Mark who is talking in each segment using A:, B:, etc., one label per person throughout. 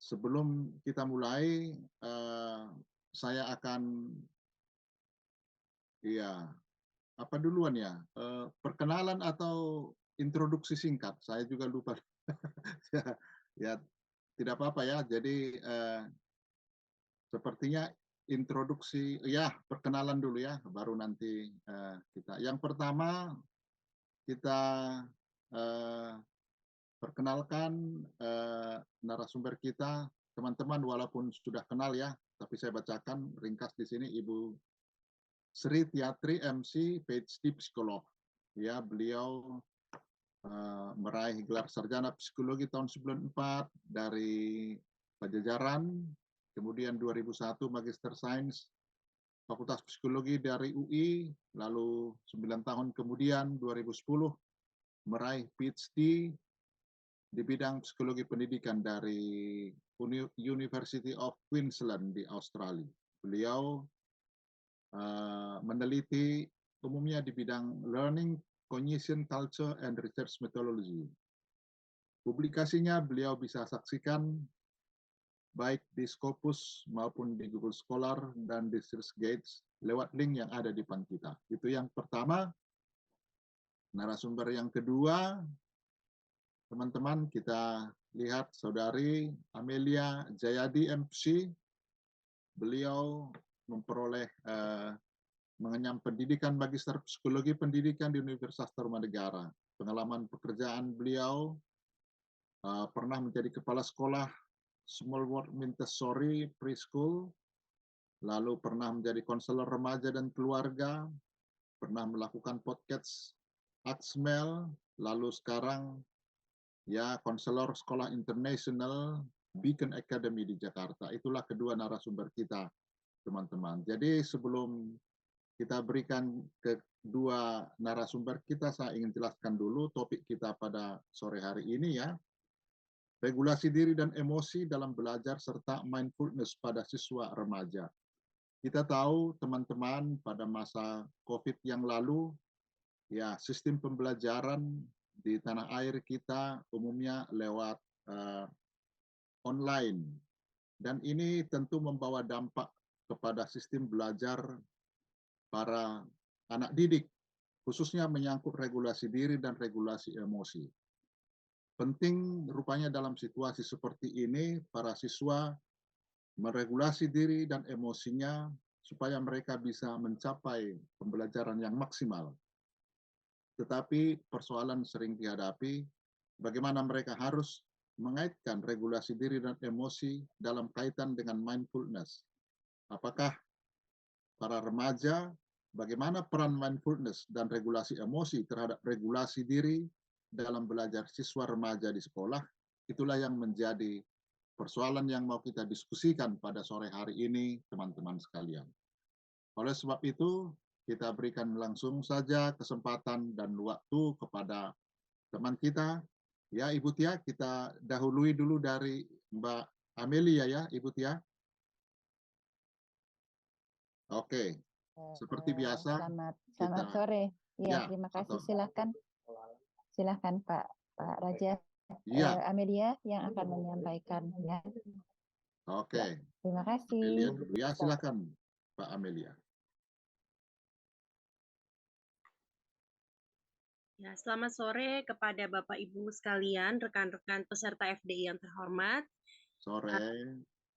A: sebelum kita mulai, saya akan ya apa duluan ya, perkenalan atau introduksi singkat? Saya juga lupa. Ya, ya tidak apa-apa ya. Jadi sepertinya introduksi, ya perkenalan dulu ya, baru nanti kita. Yang pertama kita eh, perkenalkan narasumber kita, teman-teman walaupun sudah kenal ya, tapi saya bacakan ringkas di sini, Ibu Sri Tiatri MC, PhD psikolog. Ya, beliau meraih gelar sarjana psikologi tahun 94 dari Pajajaran, kemudian 2001 Magister Sains Fakultas Psikologi dari UI, lalu 9 tahun kemudian 2010 meraih PhD di bidang psikologi pendidikan dari University of Queensland di Australia. Beliau meneliti umumnya di bidang learning, cognition, culture, and research methodology. Publikasinya beliau bisa saksikan baik di Scopus maupun di Google Scholar dan di ResearchGate lewat link yang ada di depan kita. Itu yang pertama. Narasumber yang kedua, teman-teman kita lihat Saudari Amelia Jayadi MC. Beliau memperoleh mengenyam pendidikan Magister Psikologi Pendidikan di Universitas Tarumanegara. Pengalaman pekerjaan beliau pernah menjadi kepala sekolah Small World Montessori Preschool, lalu pernah menjadi konselor remaja dan keluarga, pernah melakukan podcast Aksmel, lalu sekarang ya konselor sekolah internasional Beacon Academy di Jakarta. Itulah kedua narasumber kita, teman-teman. Jadi sebelum kita berikan kedua narasumber kita, saya ingin jelaskan dulu topik kita pada sore hari ini ya. Regulasi diri dan emosi dalam belajar serta mindfulness pada siswa remaja. Kita tahu teman-teman pada masa COVID yang lalu, ya sistem pembelajaran di tanah air kita umumnya lewat online. Dan ini tentu membawa dampak kepada sistem belajar para anak didik, khususnya menyangkut regulasi diri dan regulasi emosi. Penting rupanya dalam situasi seperti ini, para siswa meregulasi diri dan emosinya supaya mereka bisa mencapai pembelajaran yang maksimal. Tetapi persoalan sering dihadapi, bagaimana mereka harus mengaitkan regulasi diri dan emosi dalam kaitan dengan mindfulness. Apakah para remaja, bagaimana peran mindfulness dan regulasi emosi terhadap regulasi diri dalam belajar siswa remaja di sekolah, itulah yang menjadi persoalan yang mau kita diskusikan pada sore hari ini, teman-teman sekalian. Oleh sebab itu, kita berikan langsung saja kesempatan dan waktu kepada teman kita. Ya, Ibu Tia, kita dahului dulu dari Mbak Amelia ya, Ibu Tia. Oke, seperti biasa.
B: Selamat sore. Ya,
A: Ya,
B: terima kasih. Silakan Pak Raja.
A: Iya.
B: Amelia yang akan menyampaikan ya.
A: Oke.
B: Ya, terima kasih.
A: Amelia dulu. Ya, silakan Pak Amelia.
C: Ya, selamat sore kepada Bapak Ibu sekalian, rekan-rekan peserta FDI yang terhormat.
A: Sore.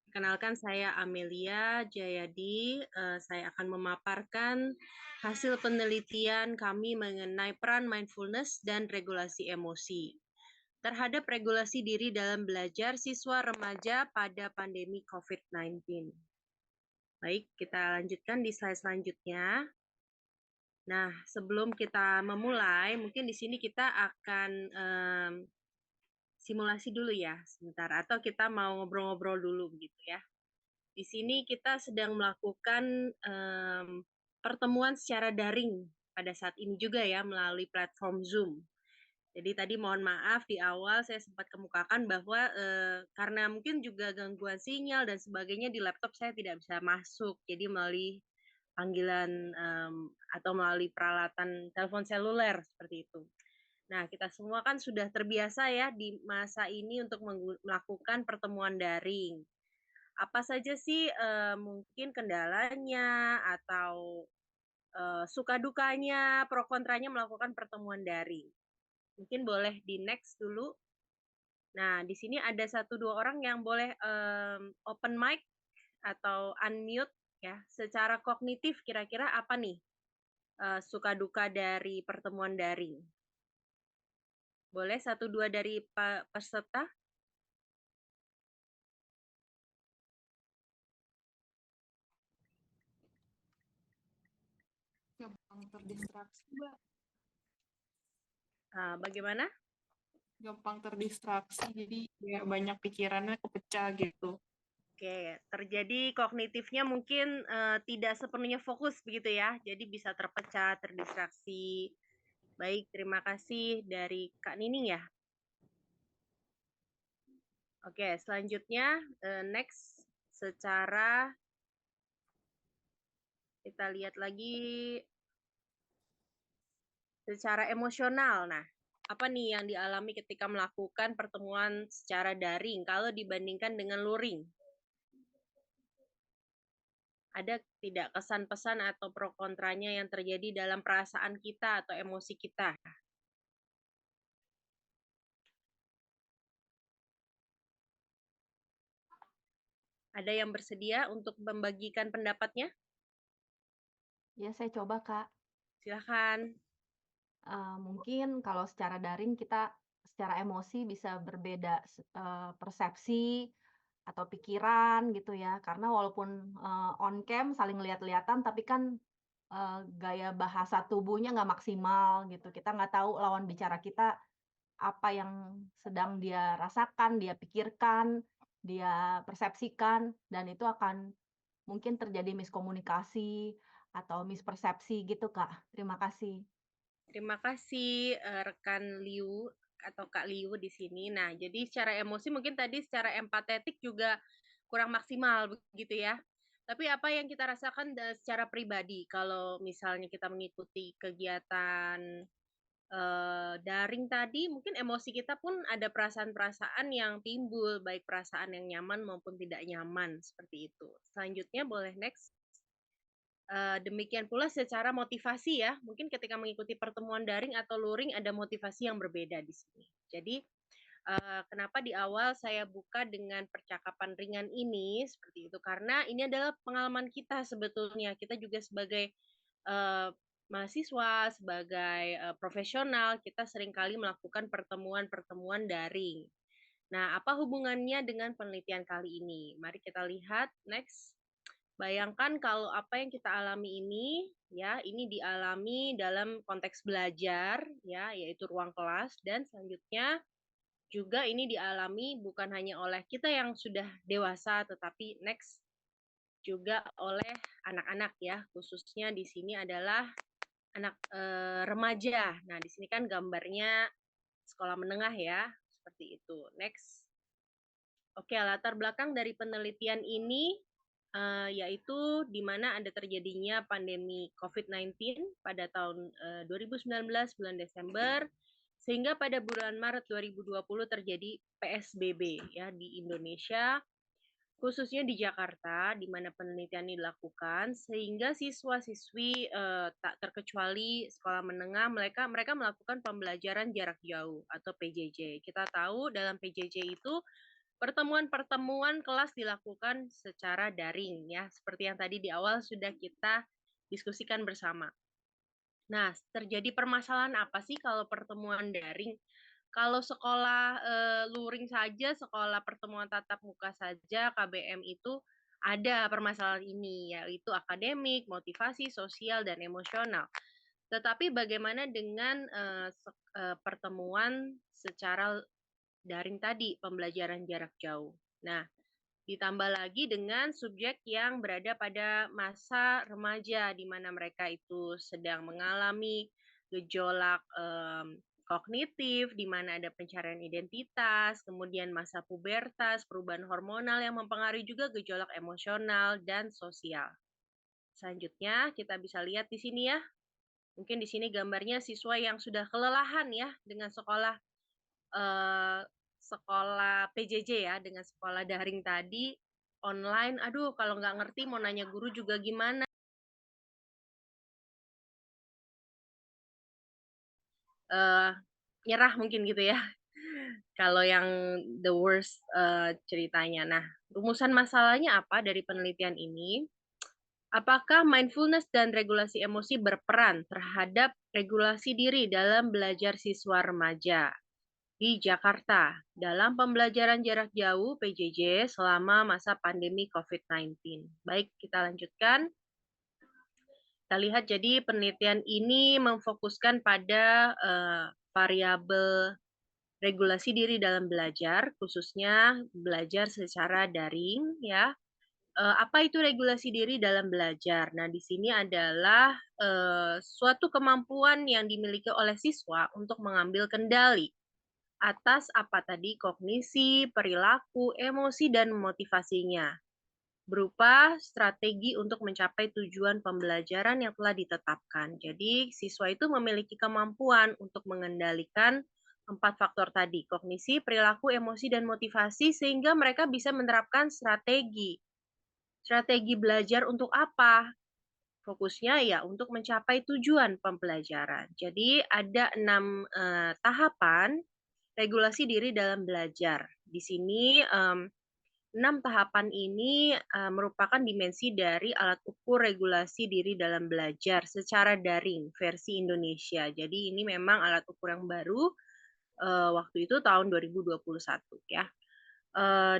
C: Kenalkan saya Amelia Jayadi. Saya akan memaparkan hasil penelitian kami mengenai peran mindfulness dan regulasi emosi terhadap regulasi diri dalam belajar siswa remaja pada pandemi COVID-19. Baik, kita lanjutkan di slide selanjutnya. Nah, sebelum kita memulai, mungkin di sini kita akan simulasi dulu ya, sebentar. Atau kita mau ngobrol-ngobrol dulu begitu ya. Di sini kita sedang melakukan pertemuan secara daring pada saat ini juga ya, melalui platform Zoom. Jadi tadi mohon maaf di awal saya sempat kemukakan bahwa karena mungkin juga gangguan sinyal dan sebagainya di laptop saya tidak bisa masuk. Jadi melalui panggilan atau melalui peralatan telepon seluler seperti itu. Nah, kita semua kan sudah terbiasa ya di masa ini untuk melakukan pertemuan daring. Apa saja sih mungkin kendalanya atau suka dukanya, pro kontranya melakukan pertemuan daring? Mungkin boleh di next dulu. Nah, di sini ada 1-2 orang yang boleh open mic atau unmute ya. Secara kognitif kira-kira apa nih suka duka dari pertemuan daring? Boleh 1-2 dari peserta?
D: Gampang terdistraksi, Mbak.
C: Bagaimana?
D: Gampang terdistraksi, jadi ya banyak pikirannya kepecah gitu.
C: Oke, terjadi kognitifnya mungkin tidak sepenuhnya fokus begitu ya, jadi bisa terpecah, terdistraksi. Baik, terima kasih dari Kak Nining ya. Oke, selanjutnya next secara kita lihat lagi secara emosional. Nah, apa nih yang dialami ketika melakukan pertemuan secara daring kalau dibandingkan dengan luring? Ada tidak kesan pesan atau pro kontranya yang terjadi dalam perasaan kita atau emosi kita? Ada yang bersedia untuk membagikan pendapatnya?
E: Ya, saya coba, Kak.
C: Silakan.
E: Mungkin kalau secara daring kita secara emosi bisa berbeda persepsi atau pikiran gitu ya. Karena walaupun on cam saling lihat-lihatan, tapi kan gaya bahasa tubuhnya nggak maksimal gitu. Kita nggak tahu lawan bicara kita apa yang sedang dia rasakan, dia pikirkan, dia persepsikan, dan itu akan mungkin terjadi miskomunikasi atau mispersepsi gitu, Kak. Terima kasih.
C: Terima kasih rekan Liu atau Kak Liu di sini. Nah, jadi secara emosi mungkin tadi secara empatetik juga kurang maksimal begitu ya. Tapi apa yang kita rasakan secara pribadi kalau misalnya kita mengikuti kegiatan daring tadi, mungkin emosi kita pun ada perasaan-perasaan yang timbul, baik perasaan yang nyaman maupun tidak nyaman seperti itu. Selanjutnya boleh next. Demikian pula secara motivasi ya, mungkin ketika mengikuti pertemuan daring atau luring ada motivasi yang berbeda di sini. Jadi kenapa di awal saya buka dengan percakapan ringan ini seperti itu karena ini adalah pengalaman kita sebetulnya. Kita juga sebagai mahasiswa, sebagai profesional, kita seringkali melakukan pertemuan-pertemuan daring. Nah, apa hubungannya dengan penelitian kali ini? Mari kita lihat next. Bayangkan kalau apa yang kita alami ini, ya, ini dialami dalam konteks belajar, ya, yaitu ruang kelas, dan selanjutnya juga ini dialami bukan hanya oleh kita yang sudah dewasa, tetapi next juga oleh anak-anak ya, khususnya di sini adalah anak remaja. Nah, di sini kan gambarnya sekolah menengah ya, seperti itu. Next. Oke, latar belakang dari penelitian ini yaitu di mana ada terjadinya pandemi COVID-19 pada tahun 2019 bulan Desember, sehingga pada bulan Maret 2020 terjadi PSBB ya di Indonesia, khususnya di Jakarta, di mana penelitian ini dilakukan, sehingga siswa-siswi tak terkecuali sekolah menengah, mereka melakukan pembelajaran jarak jauh atau PJJ. Kita tahu dalam PJJ itu pertemuan-pertemuan kelas dilakukan secara daring ya, seperti yang tadi di awal sudah kita diskusikan bersama. Nah, terjadi permasalahan apa sih kalau pertemuan daring? Kalau sekolah luring saja, sekolah pertemuan tatap muka saja, KBM itu ada permasalahan ini, yaitu akademik, motivasi, sosial, dan emosional. Tetapi bagaimana dengan pertemuan secara daring tadi, pembelajaran jarak jauh. Nah, ditambah lagi dengan subjek yang berada pada masa remaja, di mana mereka itu sedang mengalami gejolak kognitif, di mana ada pencarian identitas, kemudian masa pubertas, perubahan hormonal yang mempengaruhi juga gejolak emosional dan sosial. Selanjutnya, kita bisa lihat di sini ya. Mungkin di sini gambarnya siswa yang sudah kelelahan ya dengan sekolah sekolah PJJ ya, dengan sekolah daring tadi online. Aduh, kalau nggak ngerti mau nanya guru juga gimana? Nyerah mungkin gitu ya. Kalau yang the worst ceritanya. Nah, rumusan masalahnya apa dari penelitian ini? Apakah mindfulness dan regulasi emosi berperan terhadap regulasi diri dalam belajar siswa remaja di Jakarta dalam pembelajaran jarak jauh PJJ selama masa pandemi COVID-19? Baik, kita lanjutkan. Kita lihat jadi penelitian ini memfokuskan pada variabel regulasi diri dalam belajar, khususnya belajar secara daring ya. Apa itu regulasi diri dalam belajar? Nah, di sini adalah suatu kemampuan yang dimiliki oleh siswa untuk mengambil kendali atas apa tadi kognisi, perilaku, emosi, dan motivasinya, berupa strategi untuk mencapai tujuan pembelajaran yang telah ditetapkan. Jadi, siswa itu memiliki kemampuan untuk mengendalikan 4 faktor tadi, kognisi, perilaku, emosi, dan motivasi, sehingga mereka bisa menerapkan strategi. Strategi belajar untuk apa? Fokusnya ya untuk mencapai tujuan pembelajaran. Jadi ada 6 tahapan regulasi diri dalam belajar. Di sini 6 tahapan ini merupakan dimensi dari alat ukur regulasi diri dalam belajar secara daring versi Indonesia. Jadi ini memang alat ukur yang baru waktu itu tahun 2021 ya.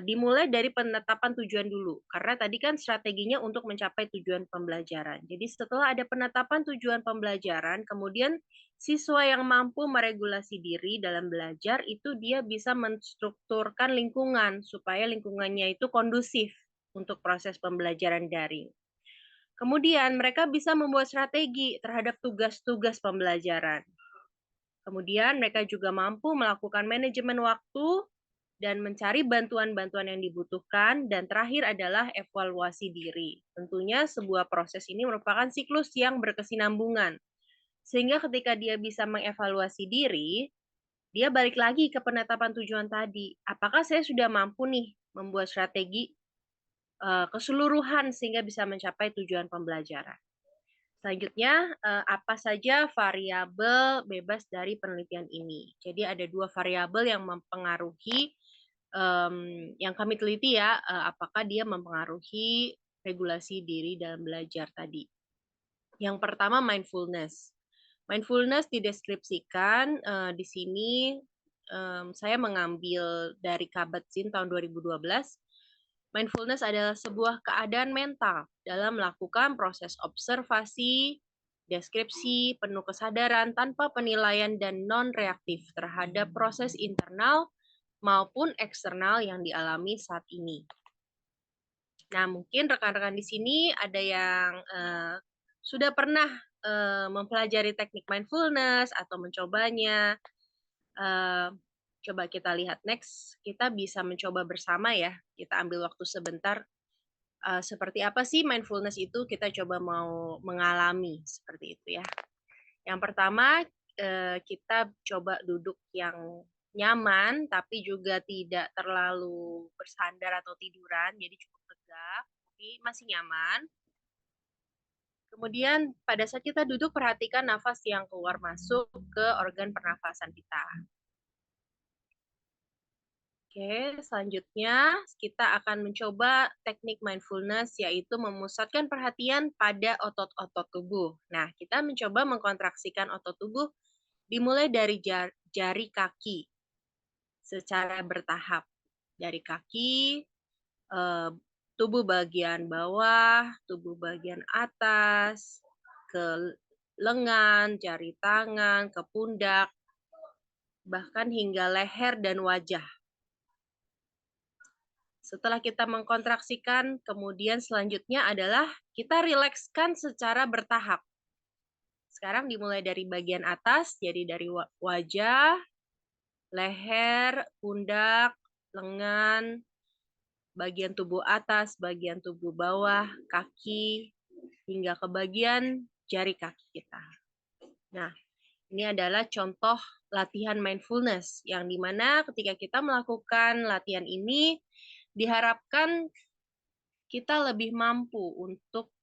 C: Dimulai dari penetapan tujuan dulu, karena tadi kan strateginya untuk mencapai tujuan pembelajaran. Jadi setelah ada penetapan tujuan pembelajaran, kemudian siswa yang mampu meregulasi diri dalam belajar itu dia bisa menstrukturkan lingkungan supaya lingkungannya itu kondusif untuk proses pembelajaran daring. Kemudian mereka bisa membuat strategi terhadap tugas-tugas pembelajaran. Kemudian mereka juga mampu melakukan manajemen waktu dan mencari bantuan-bantuan yang dibutuhkan, dan terakhir adalah evaluasi diri. Tentunya sebuah proses ini merupakan siklus yang berkesinambungan. Sehingga ketika dia bisa mengevaluasi diri, dia balik lagi ke penetapan tujuan tadi. Apakah saya sudah mampu nih membuat strategi keseluruhan sehingga bisa mencapai tujuan pembelajaran? Selanjutnya, apa saja variabel bebas dari penelitian ini? Jadi ada 2 variabel yang mempengaruhi yang kami teliti ya, apakah dia mempengaruhi regulasi diri dalam belajar tadi. Yang pertama mindfulness. Mindfulness dideskripsikan di sini saya mengambil dari Kabat-Zinn tahun 2012. Mindfulness adalah sebuah keadaan mental dalam melakukan proses observasi, deskripsi, penuh kesadaran tanpa penilaian dan non-reaktif terhadap proses internal maupun eksternal yang dialami saat ini. Nah, mungkin rekan-rekan di sini ada yang sudah pernah mempelajari teknik mindfulness atau mencobanya. Coba kita lihat next, kita bisa mencoba bersama ya. Kita ambil waktu sebentar. Seperti apa sih mindfulness itu? Kita coba mau mengalami seperti itu ya. Yang pertama, kita coba duduk yang nyaman, tapi juga tidak terlalu bersandar atau tiduran, jadi cukup tegak, tapi masih nyaman. Kemudian pada saat kita duduk, perhatikan nafas yang keluar masuk ke organ pernafasan kita. Oke, selanjutnya kita akan mencoba teknik mindfulness, yaitu memusatkan perhatian pada otot-otot tubuh. Nah, kita mencoba mengkontraksikan otot tubuh dimulai dari jari kaki secara bertahap. Dari kaki, tubuh bagian bawah, tubuh bagian atas, ke lengan, jari tangan, ke pundak, bahkan hingga leher dan wajah. Setelah kita mengkontraksikan, kemudian selanjutnya adalah kita rilekskan secara bertahap. Sekarang dimulai dari bagian atas, jadi dari wajah, leher, pundak, lengan, bagian tubuh atas, bagian tubuh bawah, kaki, hingga ke bagian jari kaki kita. Nah, ini adalah contoh latihan mindfulness yang dimana ketika kita melakukan latihan ini diharapkan kita lebih mampu untuk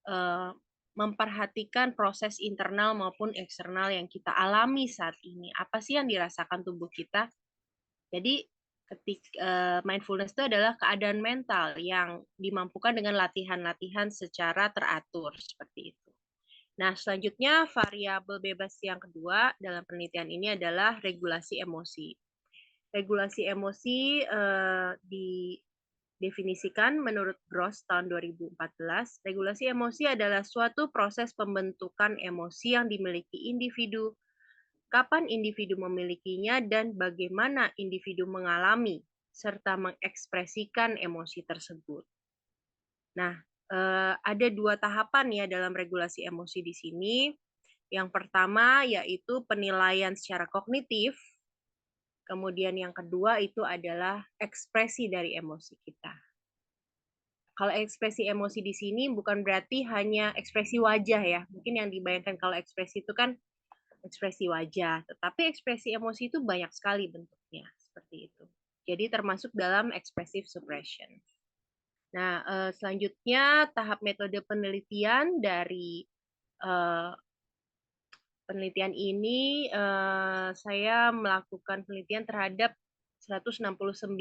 C: memperhatikan proses internal maupun eksternal yang kita alami saat ini. Apa sih yang dirasakan tubuh kita? Jadi mindfulness itu adalah keadaan mental yang dimampukan dengan latihan-latihan secara teratur seperti itu. Nah, selanjutnya variabel bebas yang kedua dalam penelitian ini adalah regulasi emosi. Regulasi emosi didefinisikan menurut Gross tahun 2014, regulasi emosi adalah suatu proses pembentukan emosi yang dimiliki individu, kapan individu memilikinya, dan bagaimana individu mengalami serta mengekspresikan emosi tersebut. Nah, ada 2 tahapan ya dalam regulasi emosi di sini. Yang pertama yaitu penilaian secara kognitif, kemudian yang kedua itu adalah ekspresi dari emosi kita. Kalau ekspresi emosi di sini bukan berarti hanya ekspresi wajah ya. Mungkin yang dibayangkan kalau ekspresi itu kan ekspresi wajah, tetapi ekspresi emosi itu banyak sekali bentuknya, seperti itu. Jadi termasuk dalam expressive suppression. Nah, selanjutnya tahap metode penelitian dari penelitian ini saya melakukan penelitian terhadap 169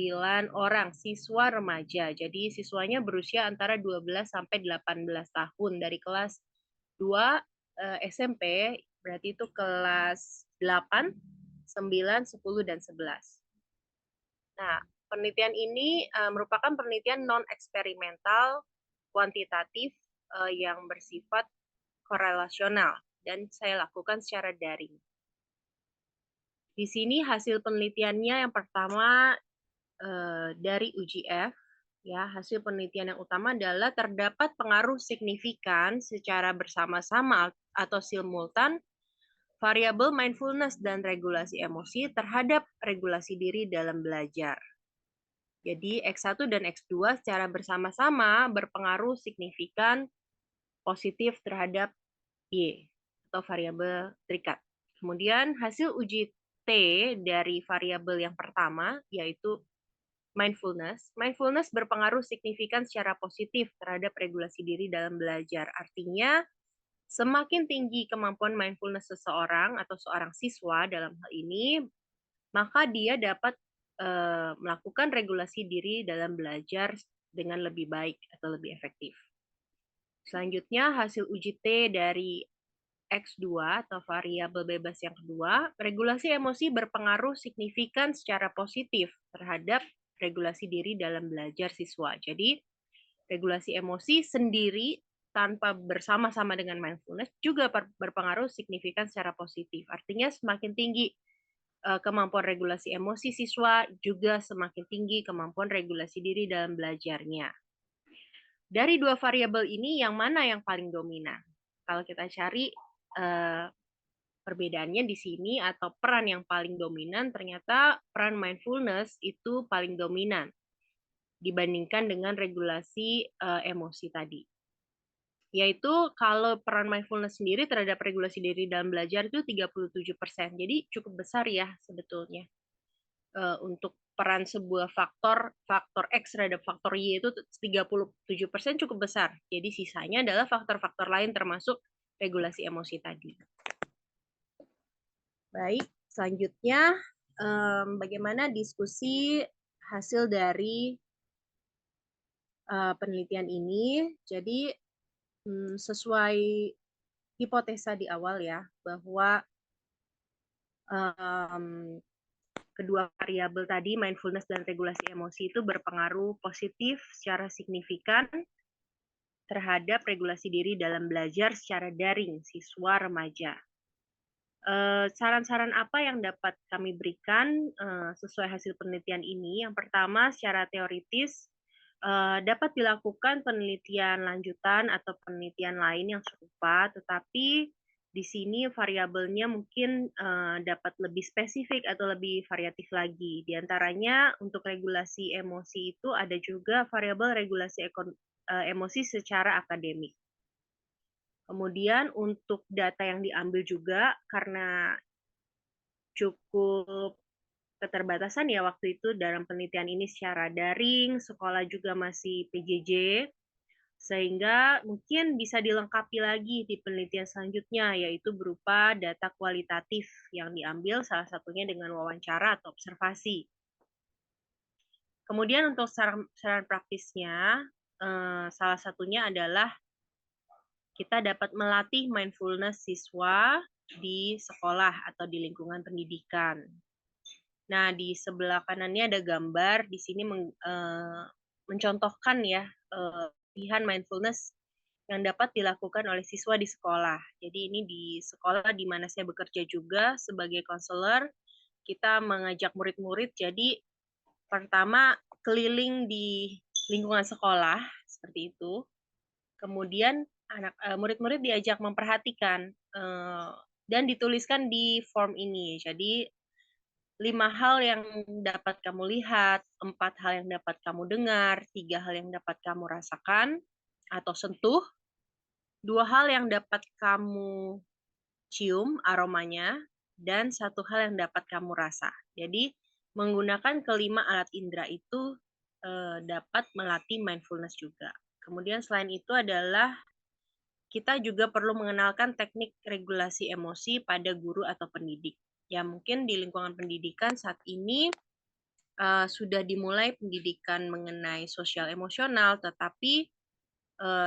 C: orang siswa remaja. Jadi siswanya berusia antara 12 sampai 18 tahun dari kelas 2 SMP, berarti itu kelas 8, 9, 10, dan 11. Nah, penelitian ini merupakan penelitian non-eksperimental, kuantitatif, yang bersifat korelasional, dan saya lakukan secara daring. Di sini hasil penelitiannya yang pertama dari UGF, ya, hasil penelitian yang utama adalah terdapat pengaruh signifikan secara bersama-sama atau simultan variabel mindfulness dan regulasi emosi terhadap regulasi diri dalam belajar. Jadi X1 dan X2 secara bersama-sama berpengaruh signifikan positif terhadap Y atau variabel terikat. Kemudian hasil uji T dari variabel yang pertama yaitu mindfulness. Mindfulness berpengaruh signifikan secara positif terhadap regulasi diri dalam belajar. Artinya semakin tinggi kemampuan mindfulness seseorang atau seorang siswa dalam hal ini, maka dia dapat melakukan regulasi diri dalam belajar dengan lebih baik atau lebih efektif. Selanjutnya, hasil uji T dari X2 atau variabel bebas yang kedua, regulasi emosi berpengaruh signifikan secara positif terhadap regulasi diri dalam belajar siswa. Jadi, regulasi emosi sendiri tanpa bersama-sama dengan mindfulness juga berpengaruh signifikan secara positif. Artinya semakin tinggi kemampuan regulasi emosi siswa, juga semakin tinggi kemampuan regulasi diri dalam belajarnya. Dari 2 variabel ini, yang mana yang paling dominan? Kalau kita cari perbedaannya di sini atau peran yang paling dominan, ternyata peran mindfulness itu paling dominan dibandingkan dengan regulasi emosi tadi. Yaitu kalau peran mindfulness sendiri terhadap regulasi diri dalam belajar itu 37%. Jadi cukup besar ya sebetulnya. Untuk peran sebuah faktor X terhadap faktor Y itu 37% cukup besar. Jadi sisanya adalah faktor-faktor lain termasuk regulasi emosi tadi. Baik, selanjutnya bagaimana diskusi hasil dari penelitian ini. Jadi sesuai hipotesa di awal ya, bahwa kedua variabel tadi, mindfulness dan regulasi emosi itu berpengaruh positif secara signifikan terhadap regulasi diri dalam belajar secara daring siswa remaja. Saran-saran apa yang dapat kami berikan sesuai hasil penelitian ini? Yang pertama, secara teoritis, dapat dilakukan penelitian lanjutan atau penelitian lain yang serupa, tetapi di sini variabelnya mungkin dapat lebih spesifik atau lebih variatif lagi. Di antaranya untuk regulasi emosi itu ada juga variabel regulasi emosi secara akademik. Kemudian untuk data yang diambil juga karena cukup keterbatasan ya waktu itu dalam penelitian ini secara daring, sekolah juga masih PJJ, sehingga mungkin bisa dilengkapi lagi di penelitian selanjutnya, yaitu berupa data kualitatif yang diambil salah satunya dengan wawancara atau observasi. Kemudian untuk saran praktisnya, salah satunya adalah kita dapat melatih mindfulness siswa di sekolah atau di lingkungan pendidikan. Nah, di sebelah kanannya ada gambar, di sini mencontohkan ya latihan mindfulness yang dapat dilakukan oleh siswa di sekolah. Jadi ini di sekolah di mana saya bekerja juga sebagai konselor, kita mengajak murid-murid jadi pertama keliling di lingkungan sekolah seperti itu. Kemudian murid-murid diajak memperhatikan dan dituliskan di form ini. Jadi 5 hal yang dapat kamu lihat, 4 hal yang dapat kamu dengar, 3 hal yang dapat kamu rasakan atau sentuh, 2 hal yang dapat kamu cium aromanya, dan 1 hal yang dapat kamu rasa. Jadi menggunakan kelima alat indera itu dapat melatih mindfulness juga. Kemudian selain itu adalah kita juga perlu mengenalkan teknik regulasi emosi pada guru atau pendidik. Ya mungkin di lingkungan pendidikan saat ini sudah dimulai pendidikan mengenai sosial emosional, tetapi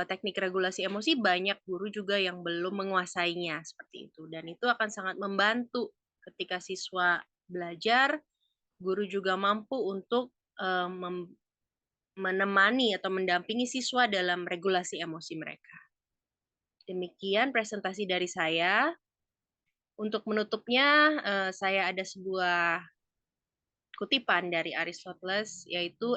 C: teknik regulasi emosi banyak guru juga yang belum menguasainya seperti itu. Dan itu akan sangat membantu ketika siswa belajar, guru juga mampu untuk menemani atau mendampingi siswa dalam regulasi emosi mereka. Demikian presentasi dari saya. Untuk menutupnya, saya ada sebuah kutipan dari Aristoteles, yaitu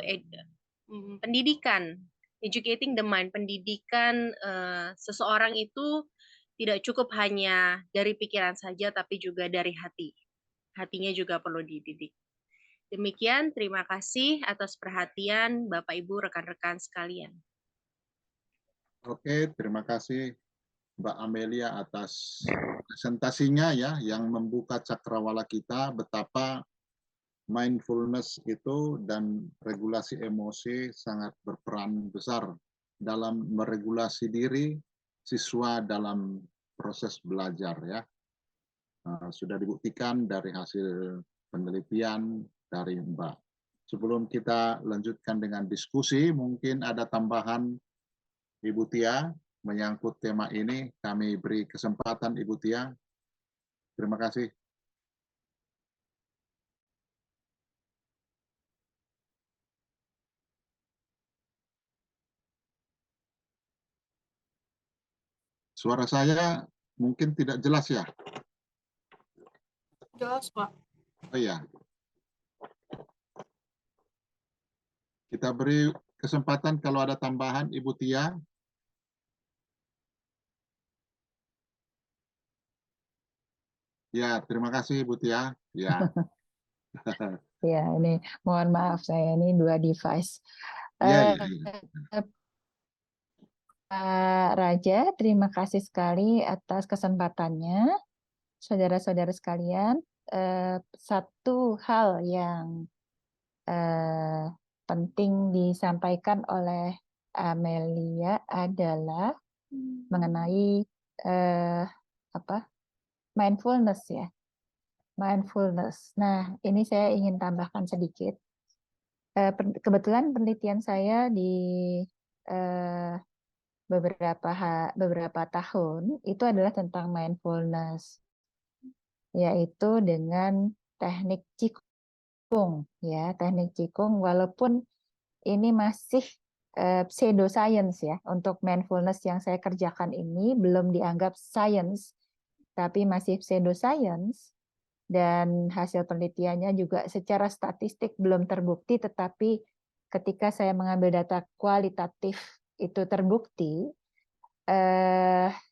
C: pendidikan, educating the mind, pendidikan seseorang itu tidak cukup hanya dari pikiran saja, tapi juga dari hati. Hatinya juga perlu dididik. Demikian, terima kasih atas perhatian Bapak Ibu rekan-rekan sekalian.
A: Oke, terima kasih Mbak Amelia atas presentasinya ya, yang membuka cakrawala kita betapa mindfulness itu dan regulasi emosi sangat berperan besar dalam meregulasi diri siswa dalam proses belajar ya. Sudah dibuktikan dari hasil penelitian dari Mbak. Sebelum kita lanjutkan dengan diskusi, mungkin ada tambahan Ibu Tia menyangkut tema ini. Kami beri kesempatan Ibu Tia. Terima kasih. Suara saya mungkin tidak jelas ya?
D: Jelas, Pak.
A: Oh iya. Kita beri kesempatan kalau ada tambahan Ibu Tia. Ya, terima kasih Ibu Tia. Ya.
B: Ya, ini mohon maaf saya ini 2 device.
A: Iya, iya.
B: Pak Raja, terima kasih sekali atas kesempatannya. Saudara-saudara sekalian, satu hal yang penting disampaikan oleh Amelia adalah mengenai mindfulness ya. Mindfulness. Nah, ini saya ingin tambahkan sedikit. Kebetulan penelitian saya di beberapa tahun itu adalah tentang mindfulness, yaitu dengan teknik Qigong ya, teknik Qigong walaupun ini masih pseudoscience ya, untuk mindfulness yang saya kerjakan ini belum dianggap science, tapi masih pseudoscience. Dan hasil penelitiannya juga secara statistik belum terbukti, tetapi ketika saya mengambil data kualitatif itu terbukti,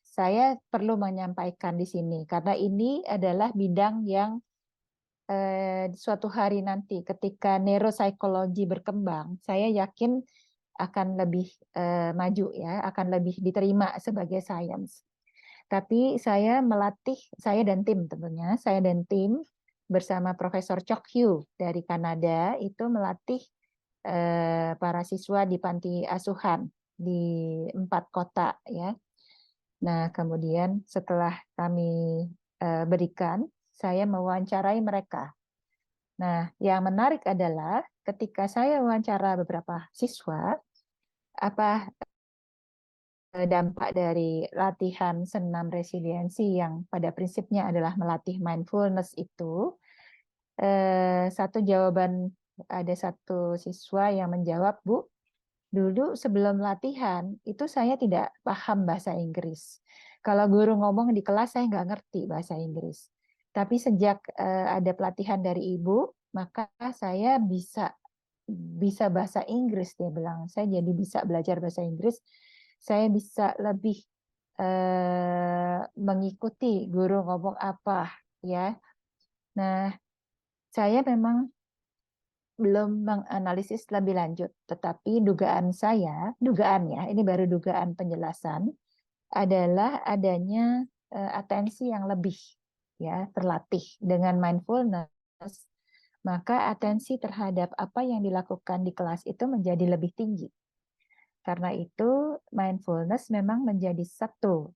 B: saya perlu menyampaikan di sini, karena ini adalah bidang yang suatu hari nanti ketika neuropsikologi berkembang, saya yakin akan lebih maju ya, akan lebih diterima sebagai sains. Tapi saya dan tim tentunya, saya dan tim bersama Profesor Chok Hyu dari Kanada itu melatih para siswa di panti asuhan di 4 kota ya. Nah, kemudian setelah kami berikan, saya mewawancarai mereka. Nah, yang menarik adalah ketika saya wawancara beberapa siswa, apa dampak dari latihan senam resiliensi yang pada prinsipnya adalah melatih mindfulness itu, ada satu siswa yang menjawab, Bu, dulu sebelum latihan itu saya tidak paham bahasa Inggris. Kalau guru ngomong di kelas saya nggak ngerti bahasa Inggris. Tapi sejak ada pelatihan dari Ibu, maka saya bisa bahasa Inggris, dia bilang. Saya jadi bisa belajar bahasa Inggris. Saya bisa lebih mengikuti guru ngomong apa, ya. Nah, saya memang belum menganalisis lebih lanjut, tetapi dugaan ya, ini baru dugaan penjelasan, adalah adanya atensi yang lebih, ya, terlatih dengan mindfulness, maka atensi terhadap apa yang dilakukan di kelas itu menjadi lebih tinggi. Karena itu mindfulness memang menjadi satu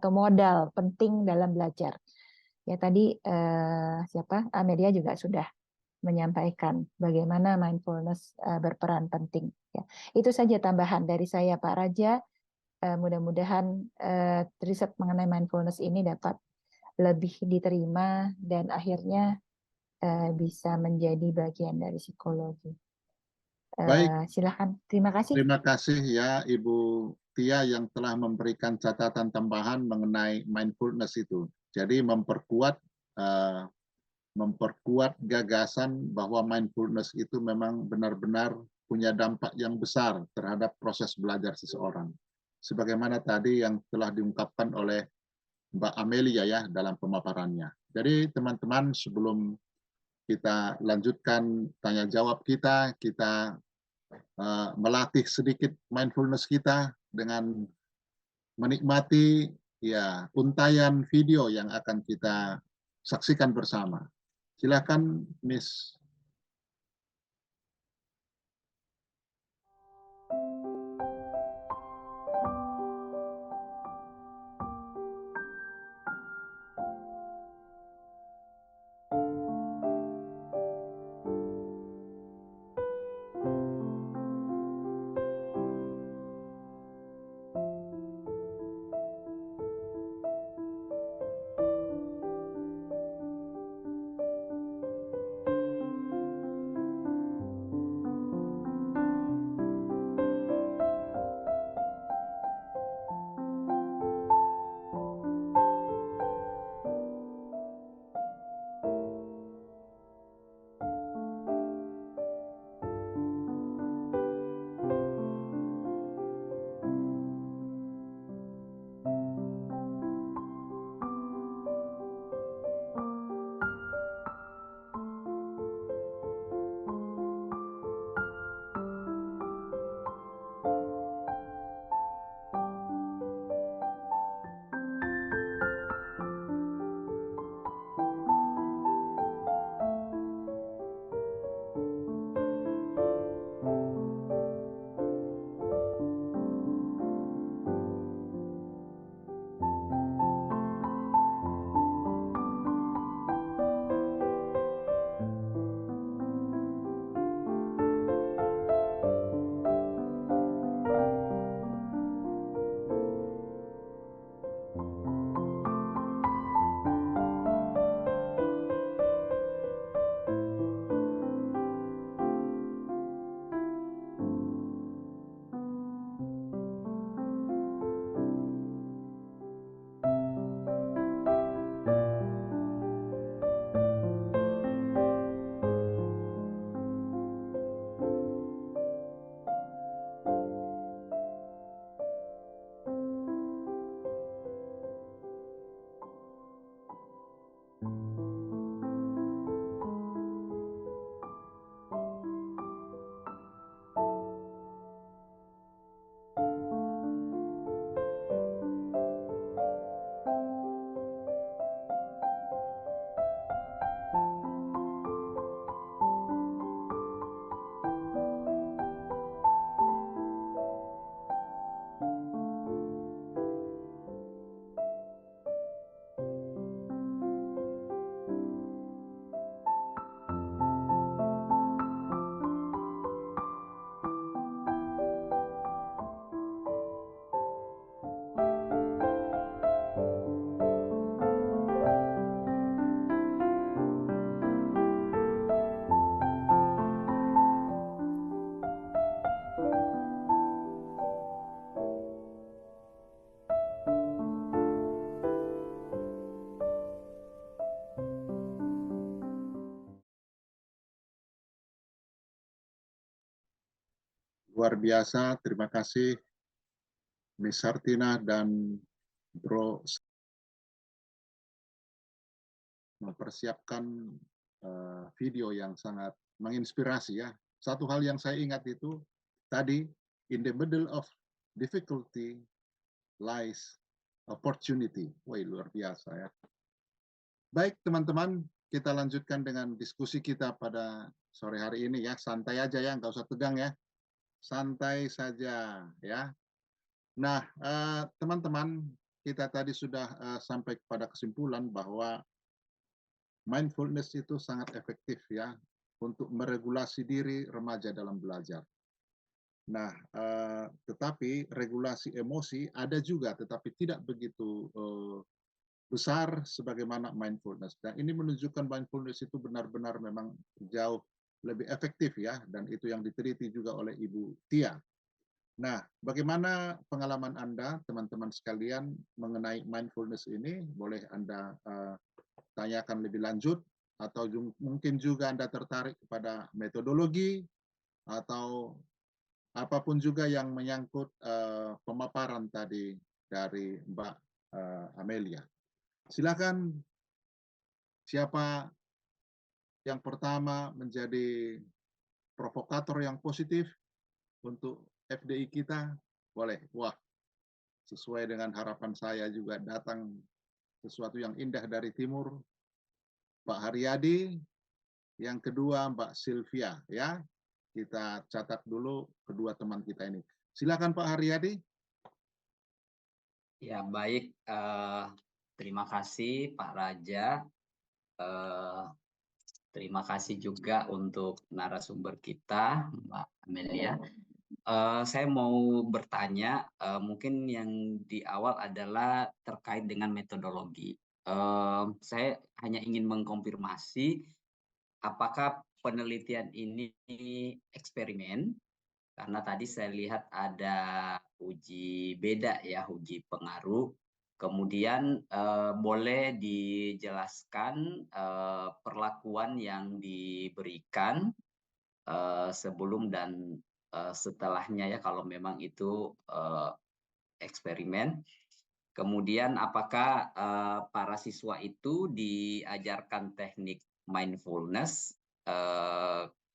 B: modal penting dalam belajar. Ya tadi Amelia juga sudah menyampaikan bagaimana mindfulness berperan penting. Ya, itu saja tambahan dari saya, Pak Raja. Mudah-mudahan riset mengenai mindfulness ini dapat lebih diterima dan akhirnya bisa menjadi bagian dari psikologi.
A: Baik,
B: Silakan. Terima kasih.
A: terima kasih ya Ibu Tia yang telah memberikan catatan tambahan mengenai mindfulness itu. Jadi memperkuat gagasan bahwa mindfulness itu memang benar-benar punya dampak yang besar terhadap proses belajar seseorang. Sebagaimana tadi yang telah diungkapkan oleh Mbak Amelia ya dalam pemaparannya. Jadi teman-teman, sebelum kita lanjutkan tanya jawab kita melatih sedikit mindfulness kita dengan menikmati ya untayan video yang akan kita saksikan bersama. Silakan Miss. Luar biasa, terima kasih Miss Sartina dan Bro mempersiapkan video yang sangat menginspirasi ya. Satu hal yang saya ingat itu tadi, in the middle of difficulty lies opportunity. Wah, luar biasa ya. Baik teman-teman, kita lanjutkan dengan diskusi kita pada sore hari ini ya. Santai aja ya, nggak usah tegang ya. Santai saja ya. Nah, teman-teman, kita tadi sudah sampai kepada kesimpulan bahwa mindfulness itu sangat efektif ya untuk meregulasi diri remaja dalam belajar. Nah, tetapi regulasi emosi ada juga, tetapi tidak begitu besar sebagaimana mindfulness. Dan ini menunjukkan mindfulness itu benar-benar memang jauh lebih efektif ya, dan itu yang diteliti juga oleh Ibu Tia. Nah, bagaimana pengalaman Anda, teman-teman sekalian, mengenai mindfulness ini? Boleh Anda tanyakan lebih lanjut, atau mungkin juga Anda tertarik kepada metodologi, atau apapun juga yang menyangkut pemaparan tadi dari Mbak Amelia. Silakan, siapa yang pertama menjadi provokator yang positif untuk FDI kita? Boleh. Wah, sesuai dengan harapan saya juga datang sesuatu yang indah dari timur. Pak Haryadi, yang kedua Mbak Sylvia ya. Kita catat dulu kedua teman kita ini. Silakan Pak Haryadi.
F: Ya, baik. Terima kasih Pak Raja. Terima kasih juga untuk narasumber kita, Mbak Amelia. Saya mau bertanya, mungkin yang di awal adalah terkait dengan metodologi. Saya hanya ingin mengkonfirmasi apakah penelitian ini eksperimen, karena tadi saya lihat ada uji beda ya, uji pengaruh. Kemudian boleh dijelaskan perlakuan yang diberikan sebelum dan setelahnya ya, kalau memang itu eksperimen. Kemudian apakah para siswa itu diajarkan teknik mindfulness,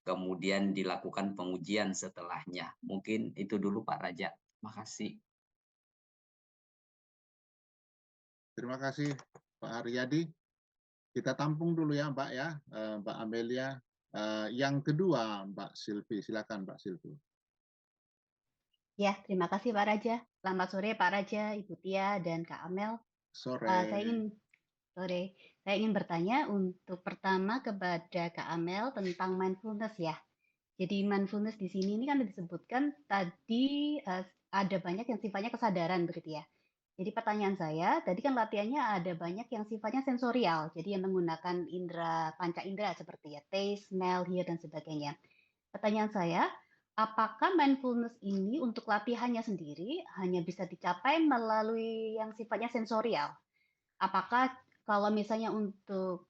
F: kemudian dilakukan pengujian setelahnya? Mungkin itu dulu Pak Raja. Terima kasih.
A: Terima kasih Pak Haryadi. Kita tampung dulu ya Mbak ya, Mbak Amelia. Yang kedua Mbak Sylvie, silakan Mbak Sylvie.
G: Ya, terima kasih Pak Raja. Selamat sore Pak Raja, Ibu Tia, dan Kak Amel.
A: Sore.
G: Saya ingin bertanya untuk pertama kepada Kak Amel tentang mindfulness ya. Jadi mindfulness di sini ini kan disebutkan tadi ada banyak yang sifatnya kesadaran begitu ya. Jadi pertanyaan saya, tadi kan latihannya ada banyak yang sifatnya sensorial, jadi yang menggunakan indera, panca indera seperti ya taste, smell, hear, dan sebagainya. Pertanyaan saya, apakah mindfulness ini untuk latihannya sendiri hanya bisa dicapai melalui yang sifatnya sensorial? Apakah kalau misalnya untuk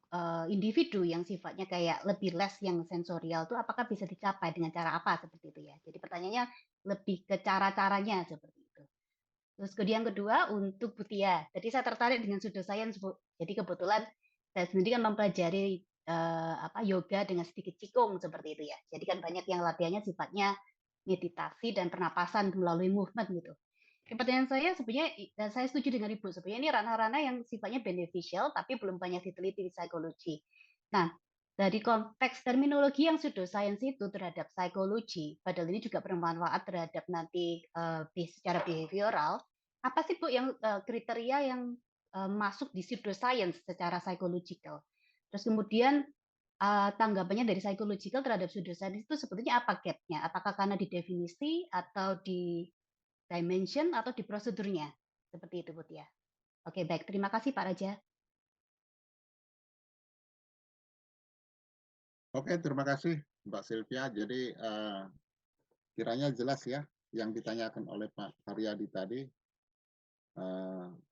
G: individu yang sifatnya kayak lebih less yang sensorial itu apakah bisa dicapai dengan cara apa seperti itu ya? Jadi pertanyaannya lebih ke cara-caranya seperti itu. Terus yang kedua untuk Butia. Jadi saya tertarik dengan pseudoscience Bu. Jadi kebetulan saya sendiri kan mempelajari yoga dengan sedikit qigong seperti itu ya. Jadi kan banyak yang latihannya sifatnya meditasi dan pernapasan melalui movement gitu. Pertanyaan saya sebenarnya, dan saya setuju dengan Ibu, sebenarnya ini ranah-ranah yang sifatnya beneficial, tapi belum banyak diteliti di psikologi. Nah, dari konteks terminologi yang pseudoscience itu terhadap psikologi, padahal ini juga bermanfaat terhadap nanti secara behavioral, apa sih Bu yang kriteria yang masuk di pseudoscience secara psychological? Terus kemudian tanggapannya dari psychological terhadap pseudoscience itu sebetulnya apa gap-nya? Apakah karena di definisi atau di dimension atau di prosedurnya? Seperti itu, Bu Tia. Oke, baik. Terima kasih, Pak Raja.
A: Oke, terima kasih Mbak Sylvia. Jadi kiranya jelas ya yang ditanyakan oleh Pak Haryadi tadi